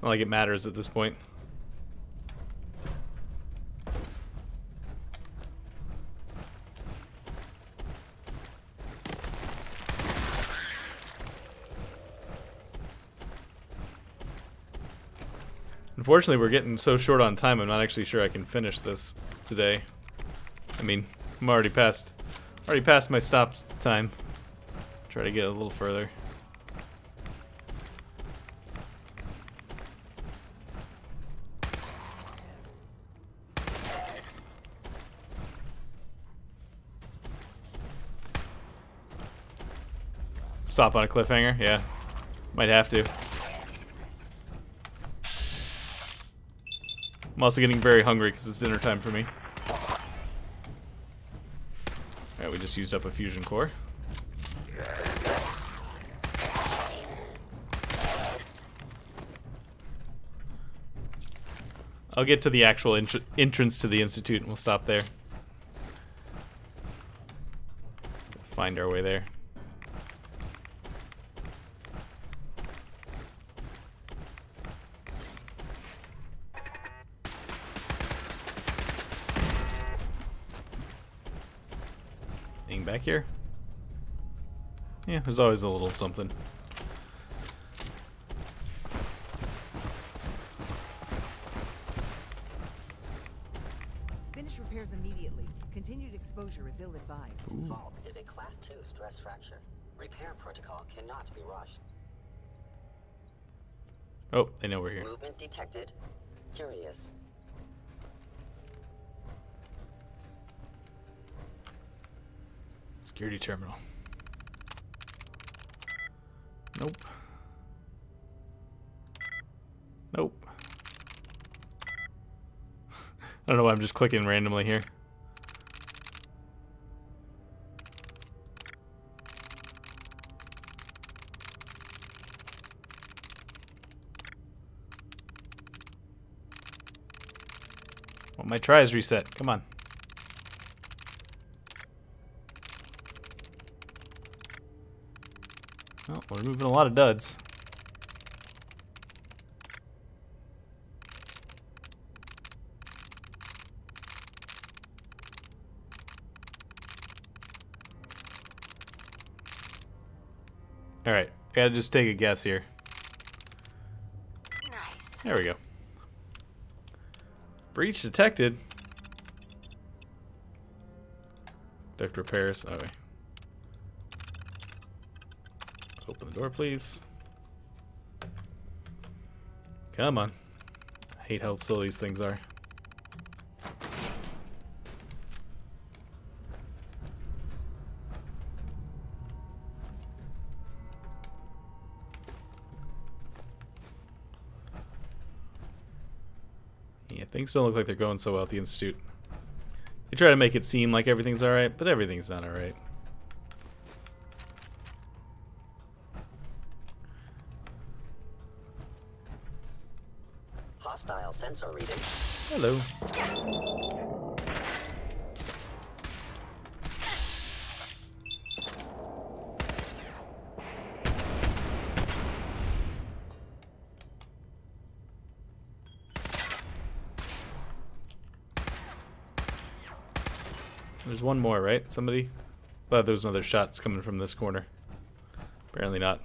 Not like it matters at this point. Unfortunately, we're getting so short on time, I'm not actually sure I can finish this today. I mean, I'm already past my stop time. Try to get a little further. Stop on a cliffhanger? Yeah. Might have to. I'm also getting very hungry because it's dinner time for me. Alright, we just used up a fusion core. I'll get to the actual entrance to the Institute and we'll stop there. Find our way there. Back here? Yeah, there's always a little something. Finish repairs immediately. Continued exposure is ill-advised. Fault is a Class 2 stress fracture. Repair protocol cannot be rushed. Oh, they know we're here. Movement detected. Curious. Security terminal. Nope. Nope. I don't know why I'm just clicking randomly here. Well, my try is reset. Come on. Well, we're moving a lot of duds. Alright, gotta just take a guess here. Nice. There we go. Breach detected. Duct repairs. Oh, wait. Open the door, please. Come on. I hate how slow these things are. Yeah, things don't look like they're going so well at the Institute. They try to make it seem like everything's alright, but everything's not alright. Hostile sensor reading. Hello. There's one more, right? Somebody? Thought there was another shots coming from this corner. Apparently not.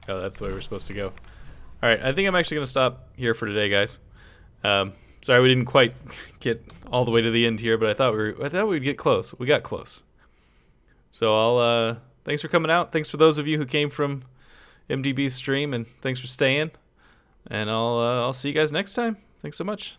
Oh, that's the way we're supposed to go. Alright, I think I'm actually going to stop here for today, guys. Sorry we didn't quite get all the way to the end here, but I thought we'd get close. We got close. So I'll thanks for coming out. Thanks for those of you who came from MDB's stream, and thanks for staying. And I'll see you guys next time. Thanks so much.